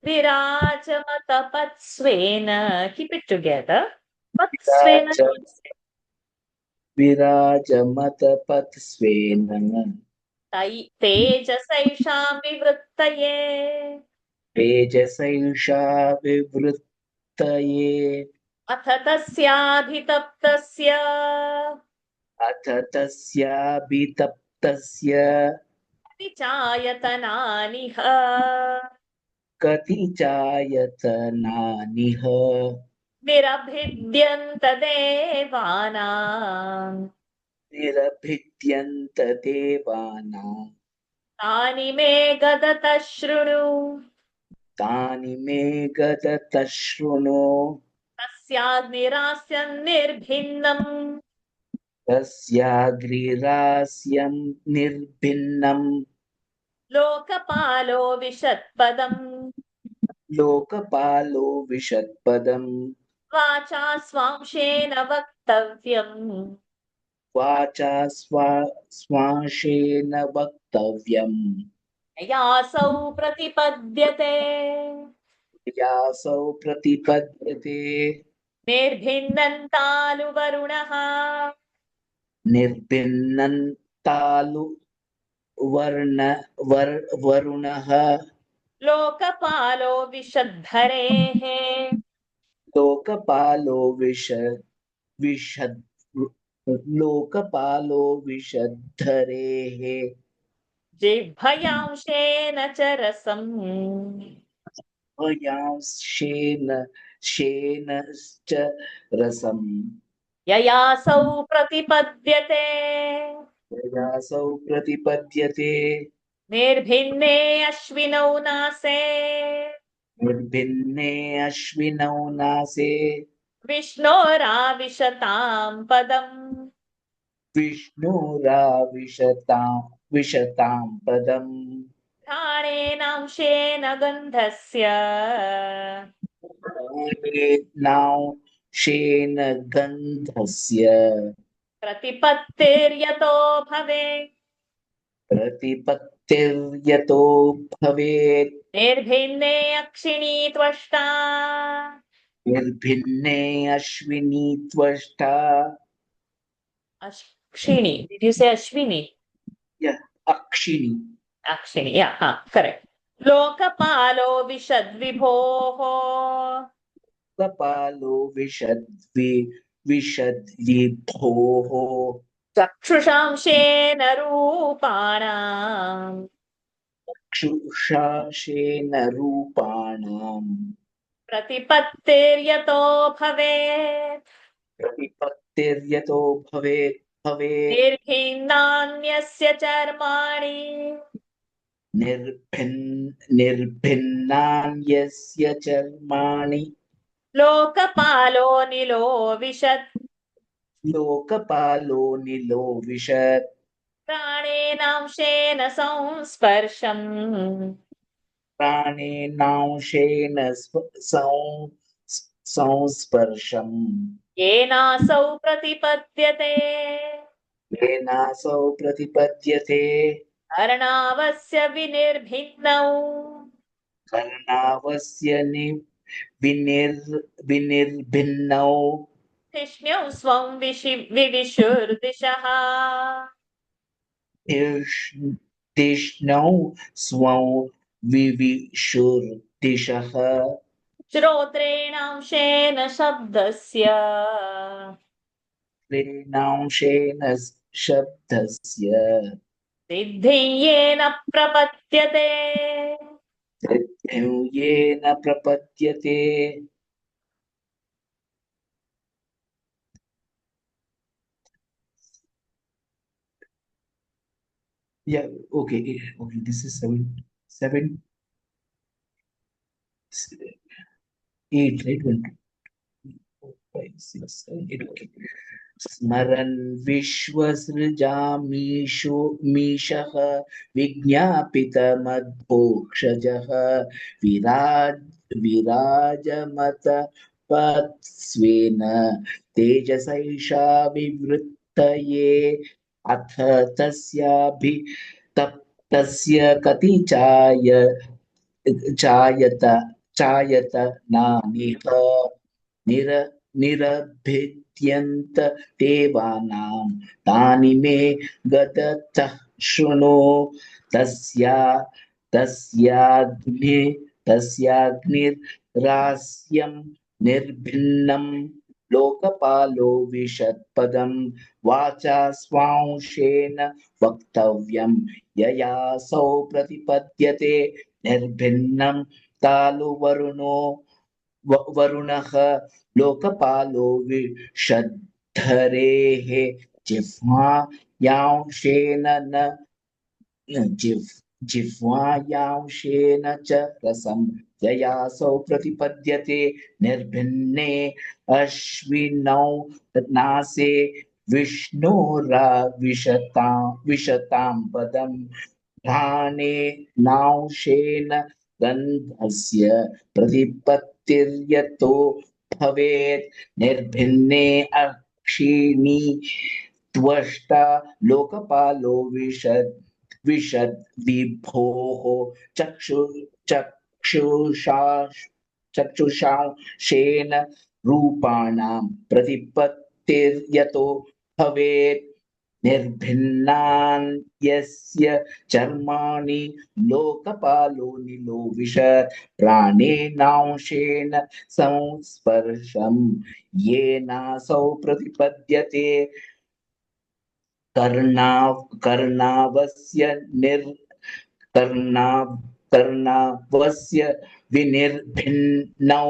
Virajamatapatsvena. Keep it together. Patsvena. विराजमतपत्स्वेन Tejasaisham vivruttaye. तेजसैषा विवृत्तये अथ तस्याभितप्तस्य अथ तस्याभितप्तस्य विचायतनानिह कति चायतनानिह निरभिद्यन्त देवानाम् निरभिद्यन्त देवानां तानि मे गदतः शृणु तानि मे गदतः शृणु तस्याग्निरास्यं निर्भिन्नम् तस्याग्निरास्यं निर्भिन्नं लोकपालो विशत्पदम् लोकपालो विशत्पदम् वाचा स्वांशेन वक्तव्यम् वाचा स्वांशेन वक्तव्यम् यासौ प्रतिपद्यते यासौ प्रतिपद्यते निर्भिन्नन्तालुवरुणः निर्भिन्नन्तालु वरुणः लोकपालो विशद्धरेः लोकपालो लोकपालो विशद्धरेः जिह्वयांशेन च रसम् शेनश्च रसम् ययासौ प्रतिपद्यते यासौ प्रतिपद्यते निर्भिन्ने अश्विनौ नासे निर्भिन्ने अश्विनौ नासे विष्णोराविशतां पदम् विशतां पदम् घ्राणेनांशेन गन्धस्य शेन गन्धस्य प्रतिपत्तिर्यतो भवेत् प्रतिपत्तिर्यतो भवेत् निर्भिन्ने अक्षिणी त्वष्टा निर्भिन्ने अश्विनी त्वष्टा अक्षिणी. Did you say Ashwini? अक्षिणी अक्षिणी, yeah, correct. लोकपालो विशद्विभोः कपालो विशद्विभोः चक्षुषांशेन रूपाणाम् क्षुषाशेन रूपाणाम् प्रतिपत्तिर्यतो भवेत् प्रतिपत्तिर्यतो भवेत् निर्भिन्नान्यस्य चर्माणि निर्भिन्नान्यस्य चर्माणि लोकपालो निलो विशत् लोकपालो निलो विशत् प्राणेनांशेन संस्पर्शम् प्राणेनांशेन संस्पर्शम् येनासौ प्रतिपद्यते येनासौ प्रतिपद्यते अर्णावस्य विनिर्भिन्नौ कर्णावस्य विनिर्भिन्नौ तिष्ण्यौ स्वं विविशुर्दिशः तिष्णौ स्वं विविशुर्दिशः श्रोत्रेणांशेन शब्दस्य प्रेणांशेन शब्दस्य सिद्धिं प्रपद्यते येन प्रपद्यते Yeah, okay, this is 8, right? 1, 2, 3, 4, 5, 6, 7, 8, okay. स्मरन् मीशः विज्ञापितमद्भोक्षजः विराजमत तेजसैषा विवृत्तये अथ तस्याभितप्तस्य कति चायत नानिह निरभिद्यन्त देवानां तानि मे गततः शृणु तस्याग्निर्रास्यं निर्भिन्नं लोकपालो विशत्पदं वाचा स्वांशेन वक्तव्यं ययासौ प्रतिपद्यते निर्भिन्नं वरुणः लोकपालो विशद्धरेः जिह्वायांशेन च रसं ययासौ प्रतिपद्यते निर्भिन्ने अश्विनौ नासे विशतां पदं घ्राणेनांशेन गन्धस्य प्रतिपत्तिर्यतो भवेत् निर्भिन्ने अक्षिणी त्वष्टा लोकपालो विशद्विभोः चक्षुषांशेन रूपाणां प्रतिपत्तिर्यतो भवेत् निर्भिन्नान्यस्य चर्माणि लोकपालो निलो विशत् प्राणेनांशेन संस्पर्शम् येनासौ प्रतिपद्यते कर्णावस्य विनिर्भिन्नौ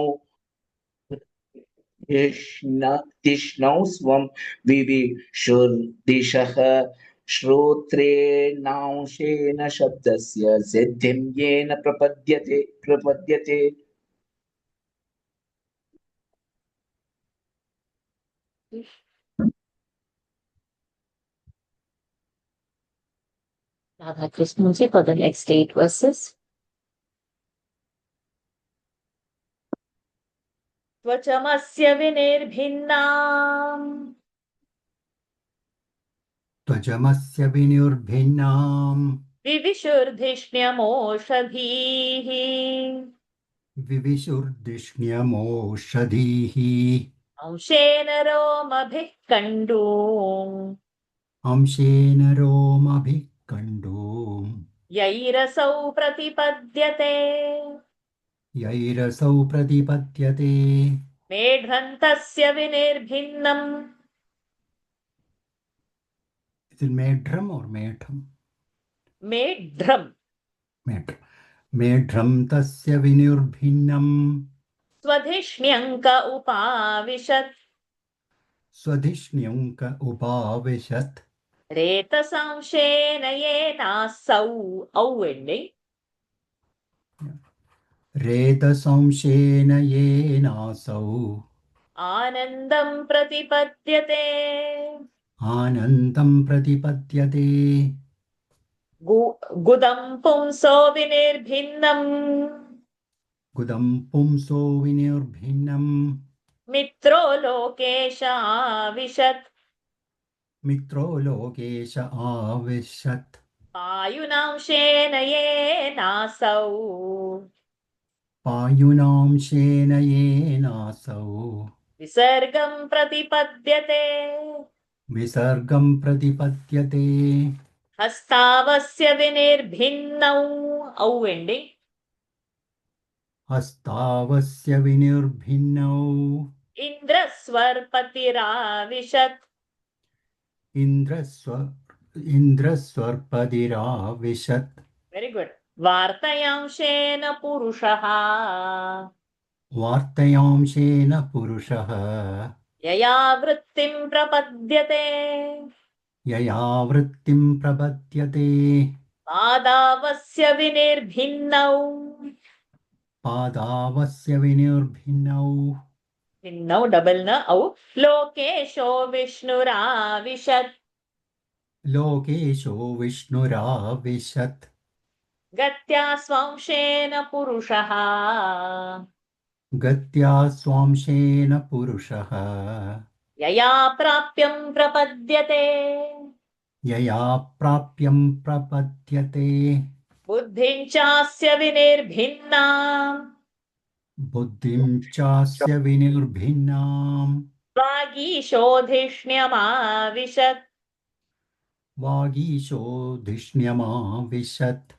तिष्णौ स्वं विविशुर्दिशः श्रोत्रेणांशेन शब्दस्य सिद्धिं येन प्रपद्यते Radha Krishnaji for the next 8 verses. त्वचमस्य विनिर्भिन्नाम् त्वचमस्य विनिर्भिन्नाम् विविशुर्धिष्ण्यमोषधीः विविशुर्दिष्ण्यमोषधीः अंशेन रोमभिः कण्डूम् अंशेन रोमभिः कण्डूम् यैरसौ प्रतिपद्यते यैरसौ प्रतिपद्यते मेढ्रन्तस्य विनिर्भिन्नम् Is it मेढ्रम् or मेढम्? मेढ्रम् मेढ्रं तस्य विनिर्भिन्नम् स्वधिष्ण्यङ्क उपाविशत् स्वधिष्ण्यङ्क उपाविशत् रेतसंशेन येनासौ औ एण्डिङ्ग् रेतसंशेन येनासौ आनन्दं प्रतिपद्यते आनन्दं प्रतिपद्यते गुदं पुंसो विनिर्भिन्नम् गुदं पुंसो विनिर्भिन्नम् मित्रो लोकेशाविशत् मित्रो लोकेश आविशत् पायुनांशेन येनासौ पायुनांशेन येनासौ विसर्गं प्रतिपद्यते विसर्गं प्रतिपद्यते हस्तावस्य विनिर्भिन्नौ औ एण्डिङ्ग् हस्तावस्य विनिर्भिन्नौ इन्द्रस्वर्पतिराविशत् इन्द्रस्वर्पदिराविशत् वेरि गुड् वार्तयांशेन पुरुषः वार्तयांशेन पुरुषः यया वृत्तिं प्रपद्यते यया वृत्तिं प्रपद्यते पादावस्य विनिर्भिन्नौ पादावस्य विनिर्भिन्नौ भिन्नौ डबल् न औ लोकेशो विष्णुराविशत् लोकेशो विष्णुराविशत् गत्या स्वांशेन पुरुषः गत्या स्वांशेन पुरुषः यया प्राप्यं प्रपद्यते यया प्राप्यं प्रपद्यते बुद्धिं चास्य विनिर्भिन्ना बुद्धिं चास्य विनिर्भिन्नाम् वागीशोधिष्ण्यमाविशत् वागीशोधिष्ण्यमाविशत्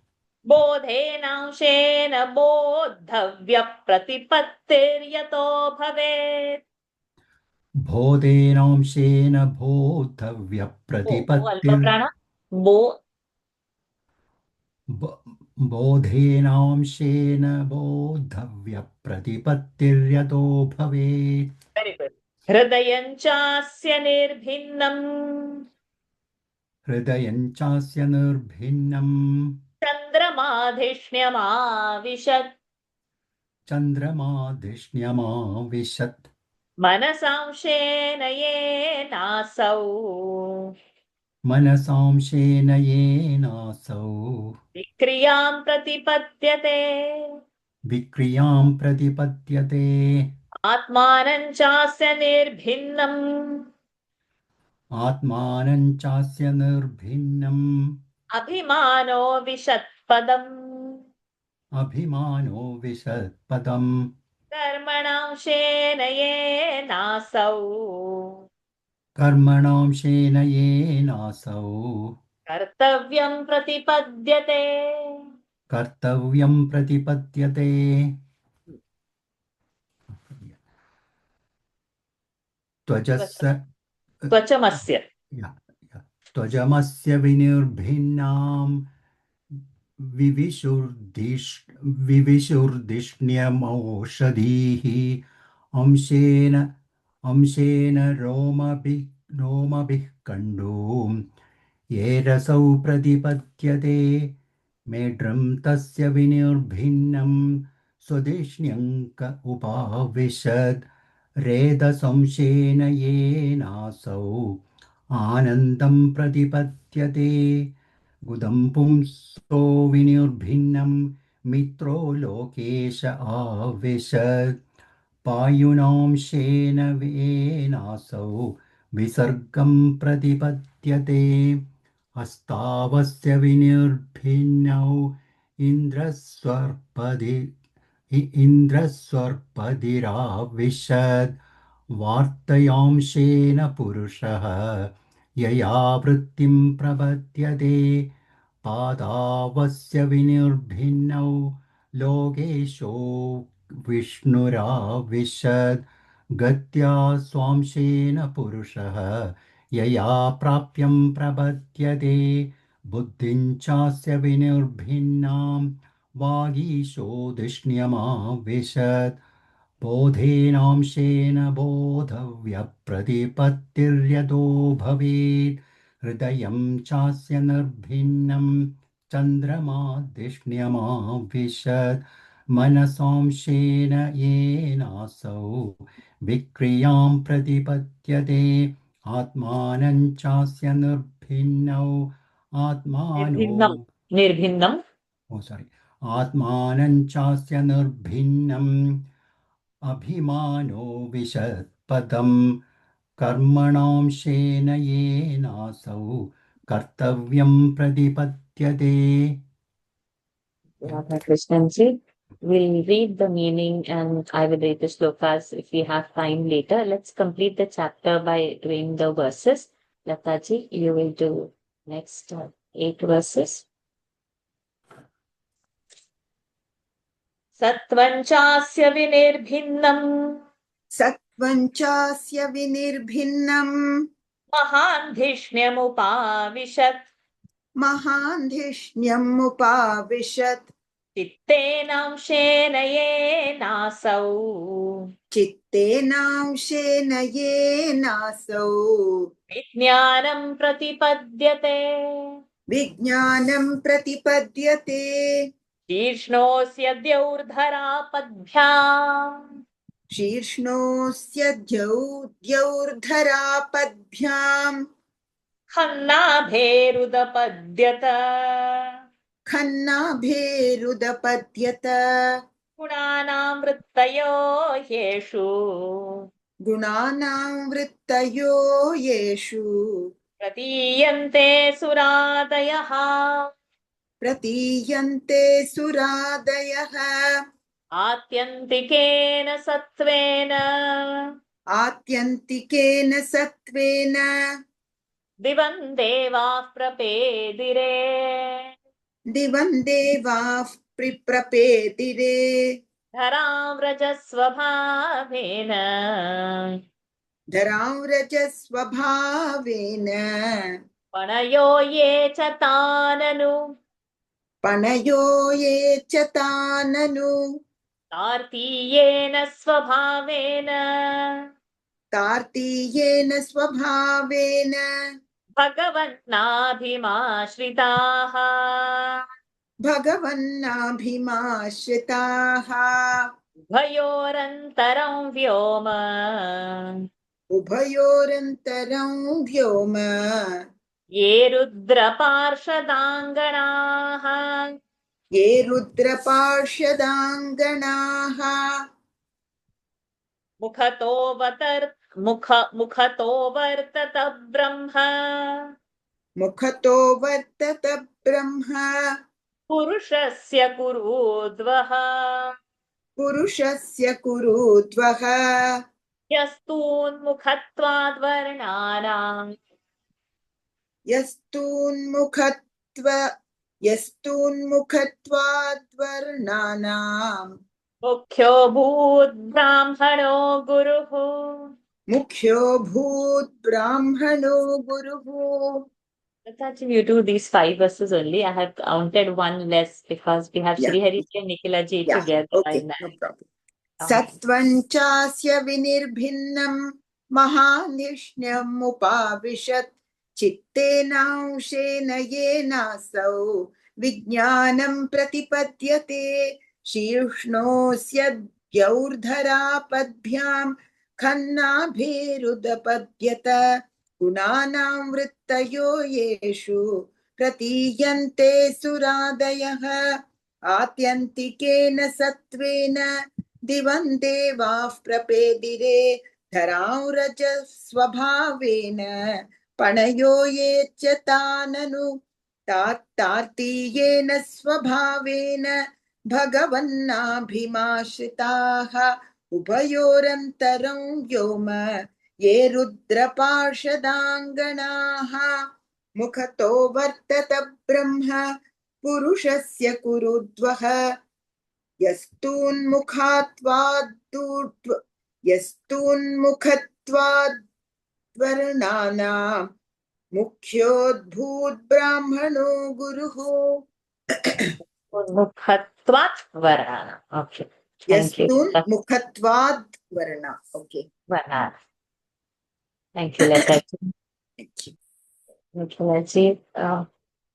बोधेनांशेन बोद्धव्यप्रतिपत्तिर्यतो भवेत् बोधेनांशेन ओ बोद्धव्यप्रतिपत्तिर् अल्पप्राण बो बोधेनांशेन बोद्धव्यप्रतिपत्तिर्यतो भवेत् वेरि गुड् हृदयं चास्य निर्भिन्नम् हृदयं चास्य निर्भिन्नम् चन्द्रमाधिष्ण्यमाविशत् चन्द्रमाधिष्ण्यमाविशत् मनसांशेन येनासौ मनसांशेन येनासौ विक्रियां प्रतिपद्यते विक्रियां प्रतिपद्यते आत्मानं चास्य निर्भिन्नम् आत्मानं चास्य निर्भिन्नम् अभिमानो विशत्पदम् अभिमानो विशत्पदम् कर्मणांशेन येनासौ कर्मणांशेन येनासौ कर्तव्यं प्रतिपद्यते कर्तव्यं प्रतिपद्यते त्वचमस्य त्वजमस्य विनिर्भिन्नाम् विविशुर्दिष्ण्यमौषधीः अंशेन रोमभिः कण्डूम् येरसौ प्रतिपद्यते मेढ्रं तस्य विनिर्भिन्नं स्वधिष्ण्यङ्क उपाविशद् रेदसंशेन येनासौ आनन्दं प्रतिपद्यते गुदं पुंसो विनिर्भिन्नं मित्रो लोकेश आविशत् पायुनांशेन वेनासौ विसर्गं प्रतिपद्यते हस्तावस्य विनिर्भिन्नौ इन्द्रस्वर्पदिराविशद् वार्तयांशेन पुरुषः यया वृत्तिं प्रपद्यते पादावस्य विनिर्भिन्नौ लोकेशो विष्णुराविशद् गत्या स्वांशेन पुरुषः यया प्राप्यं प्रपद्यते बुद्धिं चास्य विनिर्भिन्नां वागीशो धिष्ण्यमाविशत् बोधेनांशेन बोधव्यप्रतिपत्तिर्यतो भवेत् हृदयं चास्य निर्भिन्नं चन्द्रमाधिष्ण्यमाविशत् मनसांशेन येनासौ विक्रियां प्रतिपद्यते आत्मानं चास्य निर्भिन्नौ आत्मानो निर्भिन्नं आत्मानं चास्य निर्भिन्नम् अभिमानो विशत्पदं कर्मणांशेन येनासौ कर्तव्यं प्रतिपद्यते. Radha-Krishnanji, we'll read the meaning and I will read the slokas if we have time later. Let's complete the chapter by doing the verses. Lataji, you will do next 8 verses. सत्त्वञ्चास्य विनिर्भिन्नम् सत्त्वञ्चास्य विनिर्भिन्नम् महान्धिष्ण्यमुपाविशत् महान्धिष्ण्यमुपाविशत् चित्तेनांशेन येनासौ चित्तेनांशेन येनासौ विज्ञानं प्रतिपद्यते विज्ञानं प्रतिपद्यते शीर्ष्णोऽस्य द्यौर्धरापद्भ्याम् शीर्ष्णोऽस्य द्यौर्धरापद्भ्याम् खन्नाभेरुदपद्यत खन्नाभेरुदपद्यत गुणानां वृत्तयो ह्येषु गुणानां वृत्तयो येषु प्रतीयन्ते सुरादयः प्रतीयन्ते सुरादयः आत्यन्तिकेन सत्त्वेन आत्यन्तिकेन सत्त्वेन दिवं देवाः प्रपेदिरे दिवं देवाः प्रपेदिरे धरां रजस्वभावेन धरां रजस्वभावेन पणयो ये च ताननु पणयो ये च ताननु कार्तीयेन स्वभावेन कार्तीयेन स्वभावेन भगवन्नाभिमाश्रिताः भगवन्नाभिमाश्रिताः उभयोरन्तरं व्योम उभयोरन्तरं व्योम ये रुद्रपार्षदाङ्गणाः ये रुद्रपार्षदाङ्गणाः मुखतो वर्तत ब्रह्म मुखतो वर्तत ब्रह्म पुरुषस्य कुरुद्वः पुरुषस्य कुरुद्वः यस्तून्मुखत्वाद्वर्णानाम् यस्तून्मुखत्वाद्वर्णानाम् मुख्यो भूद्ब्राह्मणो गुरुः मुख्यो भूत् ब्राह्मणो गुरुः. Lataji, you do these 5 verses only. I have counted one less because we have Yeah. Srihariji and Nikhila ji Yeah, together. okay, no problem. सत्त्वञ्चास्य विनिर्भिन्नं महानिष्ण्यम् उपाविशत् चित्तेनांशेन येनासौ विज्ञानं प्रतिपद्यते शीर्ष्णोऽस्य द्यौर्धरापद्भ्यां खन्नाभिरुदपद्यत गुणानां वृत्तयो येषु प्रतीयन्ते सुरादयः आत्यन्तिकेन सत्त्वेन दिवं देवाः प्रपेदिरे धरां रजस्वभावेन पणयो ये च ताननु तार्तीयेन स्वभावेन भगवन्नाभिमाश्रिताः उभयोरन्तरं व्योम ये रुद्रपार्षदाङ्गणाः मुखतो वर्तत ब्रह्म पुरुषस्य कुरुद्वः यस्तून्मुखत्वाद्वर्णानां मुख्योद्भूत ब्राह्मणो गुरुः Mukhatvat varana. Okay. Thank you. यस्तून्मुखत्वाद् वर्ण. Okay. Varana. Thank you, Lataji. Thank you. Thank you, Lataji.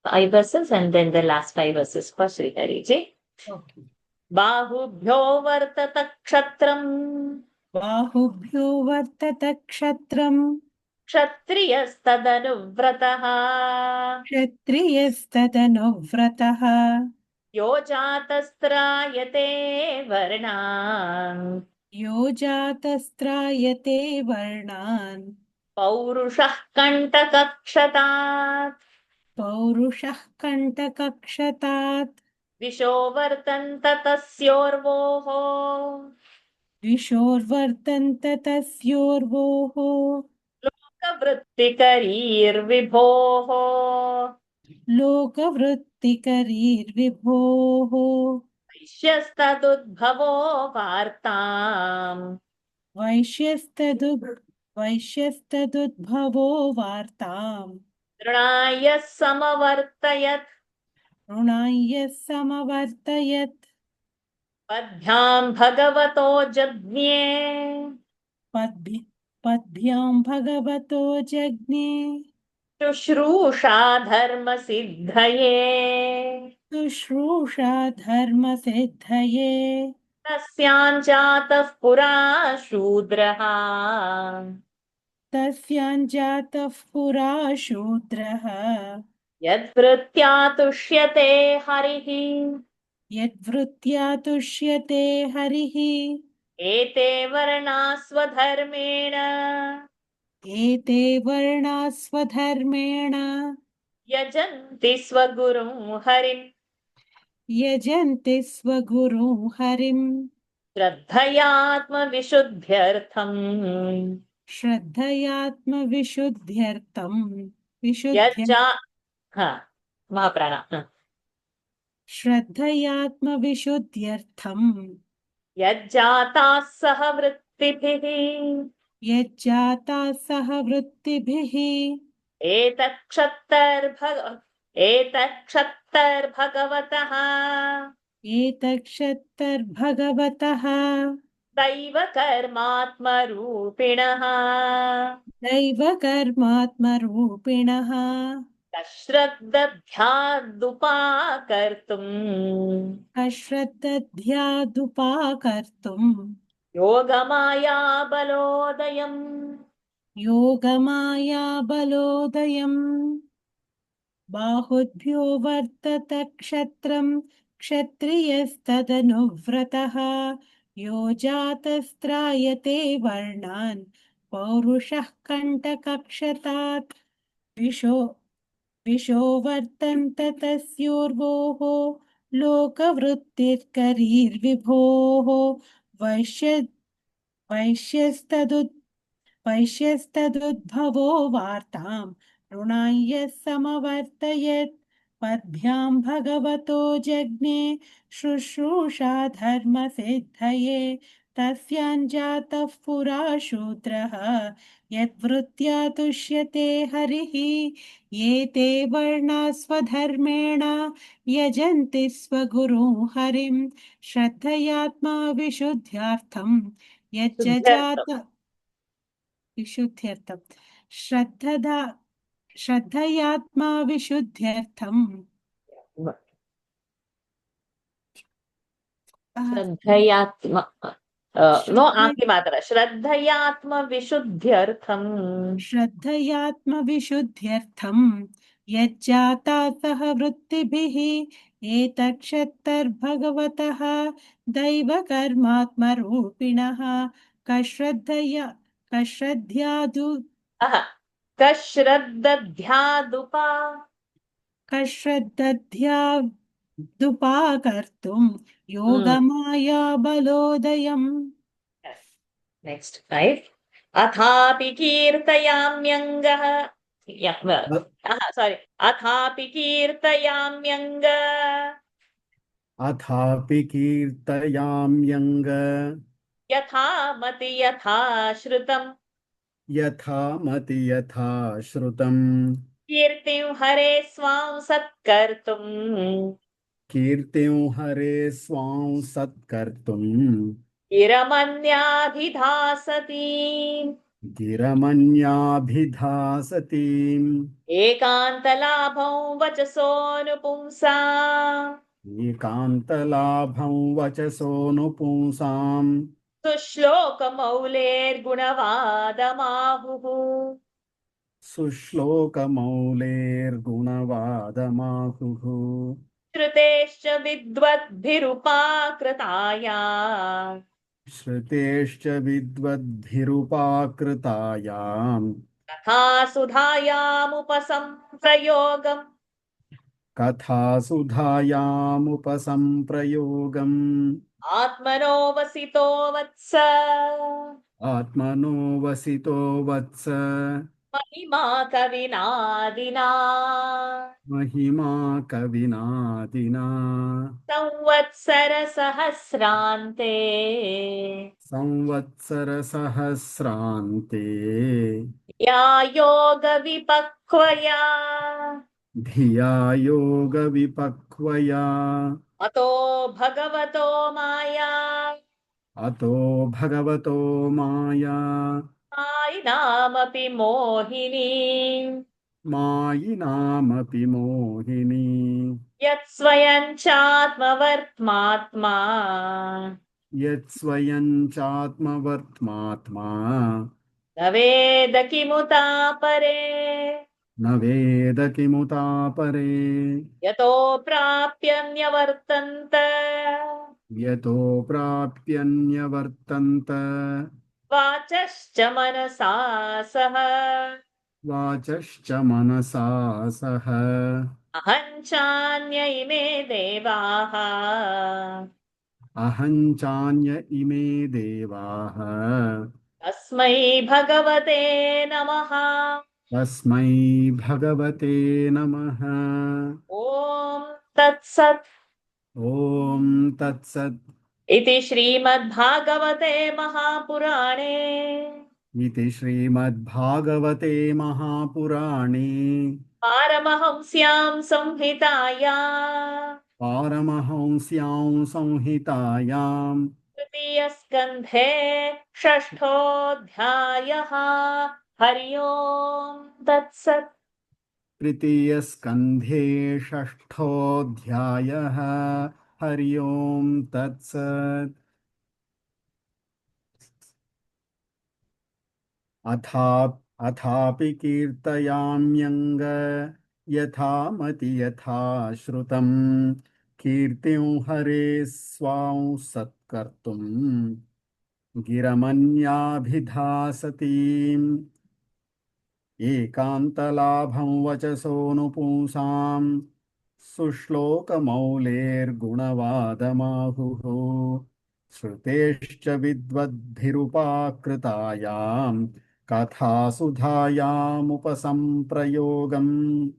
5 verses and then the last 5 verses for Sri Hariji. Okay. Bahubhyo vartata kshatram बाहुभ्यो वर्तत क्षत्रम् kshatriyastadanuvrataha क्षत्रियस्तदनुव्रतः यो जातस्त्रायते वर्णान् यो जातस्त्रायते वर्णान् पौरुषः कण्टकक्षतात् पौरुषः कण्टकक्षतात् दिशो वर्तन्त तस्योर्वोः द्विषोर्वर्तन्त तस्योर्वोः लोकवृत्तिकरीर्विभोः लोकवृत्तिकरीर्विभोः वैश्यस्तदुद्भवो वार्ताम् वैश्यस्तदुद्भवो वार्ताम् तृणाय समवर्तयत् ऋणाय समवर्तयत् पद्भ्याम् भगवतो जज्ञे पद्भ्यां भगवतो जज्ञे शुश्रूषा धर्मसिद्धये शुश्रूषा धर्मसिद्धये तस्याञ्जातः पुरा शूद्रः तस्याञ्जातः पुरा शूद्रः यद्वृत्त्या तुष्यते हरिः यद्वृत्त्या तुष्यते हरिः एते वर्णा स्वधर्मेण एते वर्णा स्वधर्मेण यजन्ति स्वगुरुं हरिम् यजन्ति स्वगुरुं हरिम् श्रद्धयात्मविशुद्ध्यर्थम् श्रद्धयात्मविशुद्ध्यर्थम् यज्जा महाप्राण श्रद्धयात्मविशुद्ध्यर्थम् यज्जाताः सह वृत्तिभिः यज्जाता सह वृत्तिभिः एतक्षत्तर्भगवतः एतक्षत्तर्भगवतः दैवकर्मात्मरूपिणः दैवकर्मात्मरूपिणः अश्रद्धध्यादुपाकर्तुम् अश्रद्धध्यादुपाकर्तुम् योगमाया बलोदयम् योगमाया बलोदयम् बाहुभ्यो वर्तत क्षत्रम् क्षत्रियस्तदनुव्रतः यो जातस्त्रायते वर्णान् पौरुषः कण्टकक्षतात् विशो वर्तन्त तस्योर्वोः लोकवृत्तिर्करीर्विभोः वैश्यस्तदुद्भवो वार्ताम् ऋणाय समवर्तयत् पद्भ्यां भगवतो जज्ञे शुश्रूषा धर्मसिद्धये तस्याञ्जातः पुरा शूद्रः यद्वृत्त्या तुष्यते हरिः एते वर्णा स्वधर्मेण यजन्ति स्वगुरुं हरिं श्रद्धयात्मा विशुद्ध्यार्थम् यज्जात विशुद्ध्यर्थम् श्रद्धयात्मा विशुद्ध्यर्थम् श्रद्धयात्म नो आंकी मात्रा श्रद्धयात्मविशुद्ध्यर्थम् श्रद्धयात्मविशुद्ध्यर्थम् यज्जाता सह वृत्तिभिः एतक्षत्तर्भगवतः दैवकर्मात्मरूपिणः कश्रद्धयादु कश्रद्धध्यादुपा कश्रद्धध्यादुपाकर्तुं योगमाया बलोदयम् Yes. Next, 5. अथापि कीर्तयाम्यङ्गः. Yeah, sorry. अथापि कीर्तयाम्यङ्ग. अथापि कीर्तयाम्यङ्ग यथामति यथा श्रुतम्. यथा मति यथा श्रुतम् कीर्तिं हरे स्वां सत्कर्तुम्. कीर्तिं हरे स्वां सत्कर्तुम् गिरमन्याभिधासति. गिरमन्याभिधासतीम् एकान्तलाभं वचसोऽनुपुंसा. एकान्तलाभं वचसोऽनुपुंसाम् सुश्लोकमौलेर्गुणवादमाहुः. सुश्लोकमौलेर्गुणवादमाहुः श्रुतेश्च विद्वद्भिरुपाकृताया. श्रुतेश्च विद्वद्भिरुपाकृतायाम् तथा सुधायामुपसंप्रयोगम्. कथासुधायामुपसम्प्रयोगम् आत्मनो वसितो वत्स. आत्मनो वसितो वत्स महिमा कविनादिना. महिमा कविनादिना संवत्सरसहस्रान्ते. संवत्सरसहस्रान्ते या योगविपक्वया. धिया योगविपक्वया अतो भगवतो माया. अतो भगवतो माया मायिनामपि मोहिनी. मायिनामपि मोहिनी यत्स्वयं चात्मवर्त्मात्मा. यत्स्वयं चात्मवर्त्मात्मा न वेद किमुता परे. न वेद किमुता परे यतो प्राप्यन्यवर्तन्त. यतो प्राप्यन्यवर्तन्त वाचश्च मनसा सह. वाचश्च मनसा सह अहं चान्य इमे देवाः. अहं चान्य इमे देवाः तस्मै भगवते नमः. तस्मै भगवते नमः ॐ तत्सत्. ॐ तत्सत् इति श्रीमद्भागवते महापुराणे इति श्रीमद्भागवते महापुराणे पारमहंस्यां संहिताया पारमहंस्यां संहितायां तृतीयस्कन्धे षष्ठोऽध्यायः. हरि ओम् तत्सत्. तृतीयस्कन्धे षष्ठोऽध्यायः हरि ओम् तत्सत् अथापि कीर्तयाम्यङ्ग यथा मति यथा श्रुतम् कीर्तिं हरे स्वां सत्कर्तुम् गिरमन्याभिधासतीम् एकान्तलाभं वचसोऽनुपुंसाम् सुश्लोकमौलेर्गुणवादमाहुः श्रुतेश्च विद्वद्भिरुपाकृतायाम् कथासुधायामुपसम्प्रयोगम्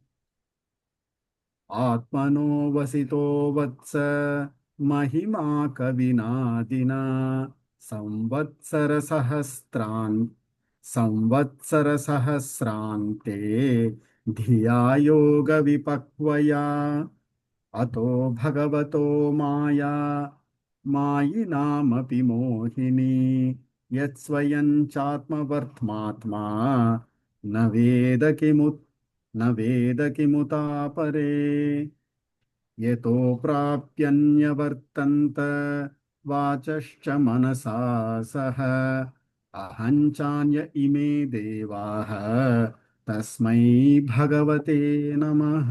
आत्मनो वसितो वत्स महिमा कविनादिना संवत्सरसहस्रान्ते धिया योगविपक्वया अतो भगवतो माया मायिनामपि मोहिनी यत्स्वयं चात्मवर्त्मात्मा न वेद किमुता परे यतो प्राप्यन्यवर्तन्त वाचश्च मनसा सह अहं चान्य इमे देवाः तस्मै भगवते नमः।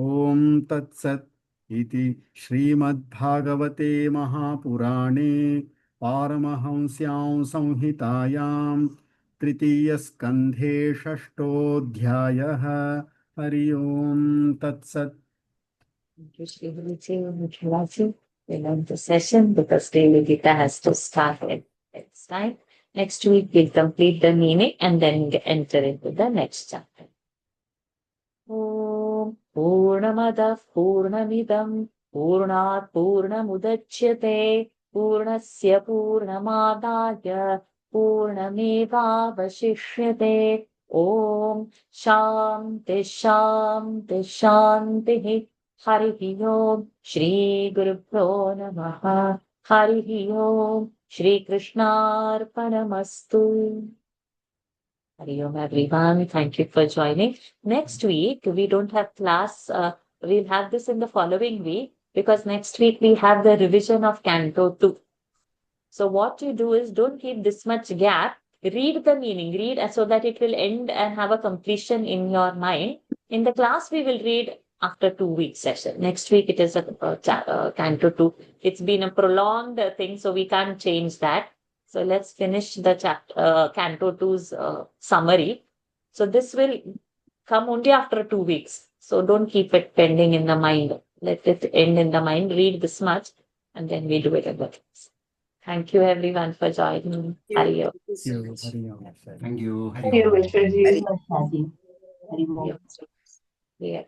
ॐ तत्सत् इति श्रीमद्भागवते महापुराणे पारमहंस्यां संहितायां तृतीयस्कन्धे षष्ठोऽध्यायः। हरि ओम् तत्सत्। Thank you, Shri Guruji, Mukhlaji. We'll end the session because daily Gita has to start at its time. Next week, we'll complete the meaning and then enter into the next chapter. Om Purnamadah Purnamidam Purnat Purnamudachyate Purnasya Purnamadaya Purnamevavashishyate. Om Shanti Shanti Shanti. Harihi Om Shri Gurubhyo Namaha. Harihi Om Shri Krishnarpanamastu. Hari Om everyone. Thank you for joining. Next week, we don't have class. We'll have this in the following week because next week we have the revision of Canto 2. So what you do is don't keep this much gap. Read the meaning, read so that it will end and have a completion in your mind. In the class, we will read after 2 weeks session. Next week, it is a Canto 2. It's been a prolonged thing, so we can't change that. So let's finish the chapter, Canto 2's summary. So this will come only after 2 weeks. So don't keep it pending in the mind. Let it end in the mind. Read this much and then we do it in the class. Thank you everyone for joining. Hari Om. Thank you. Hari Om. Hari. Hari Om. Yeah.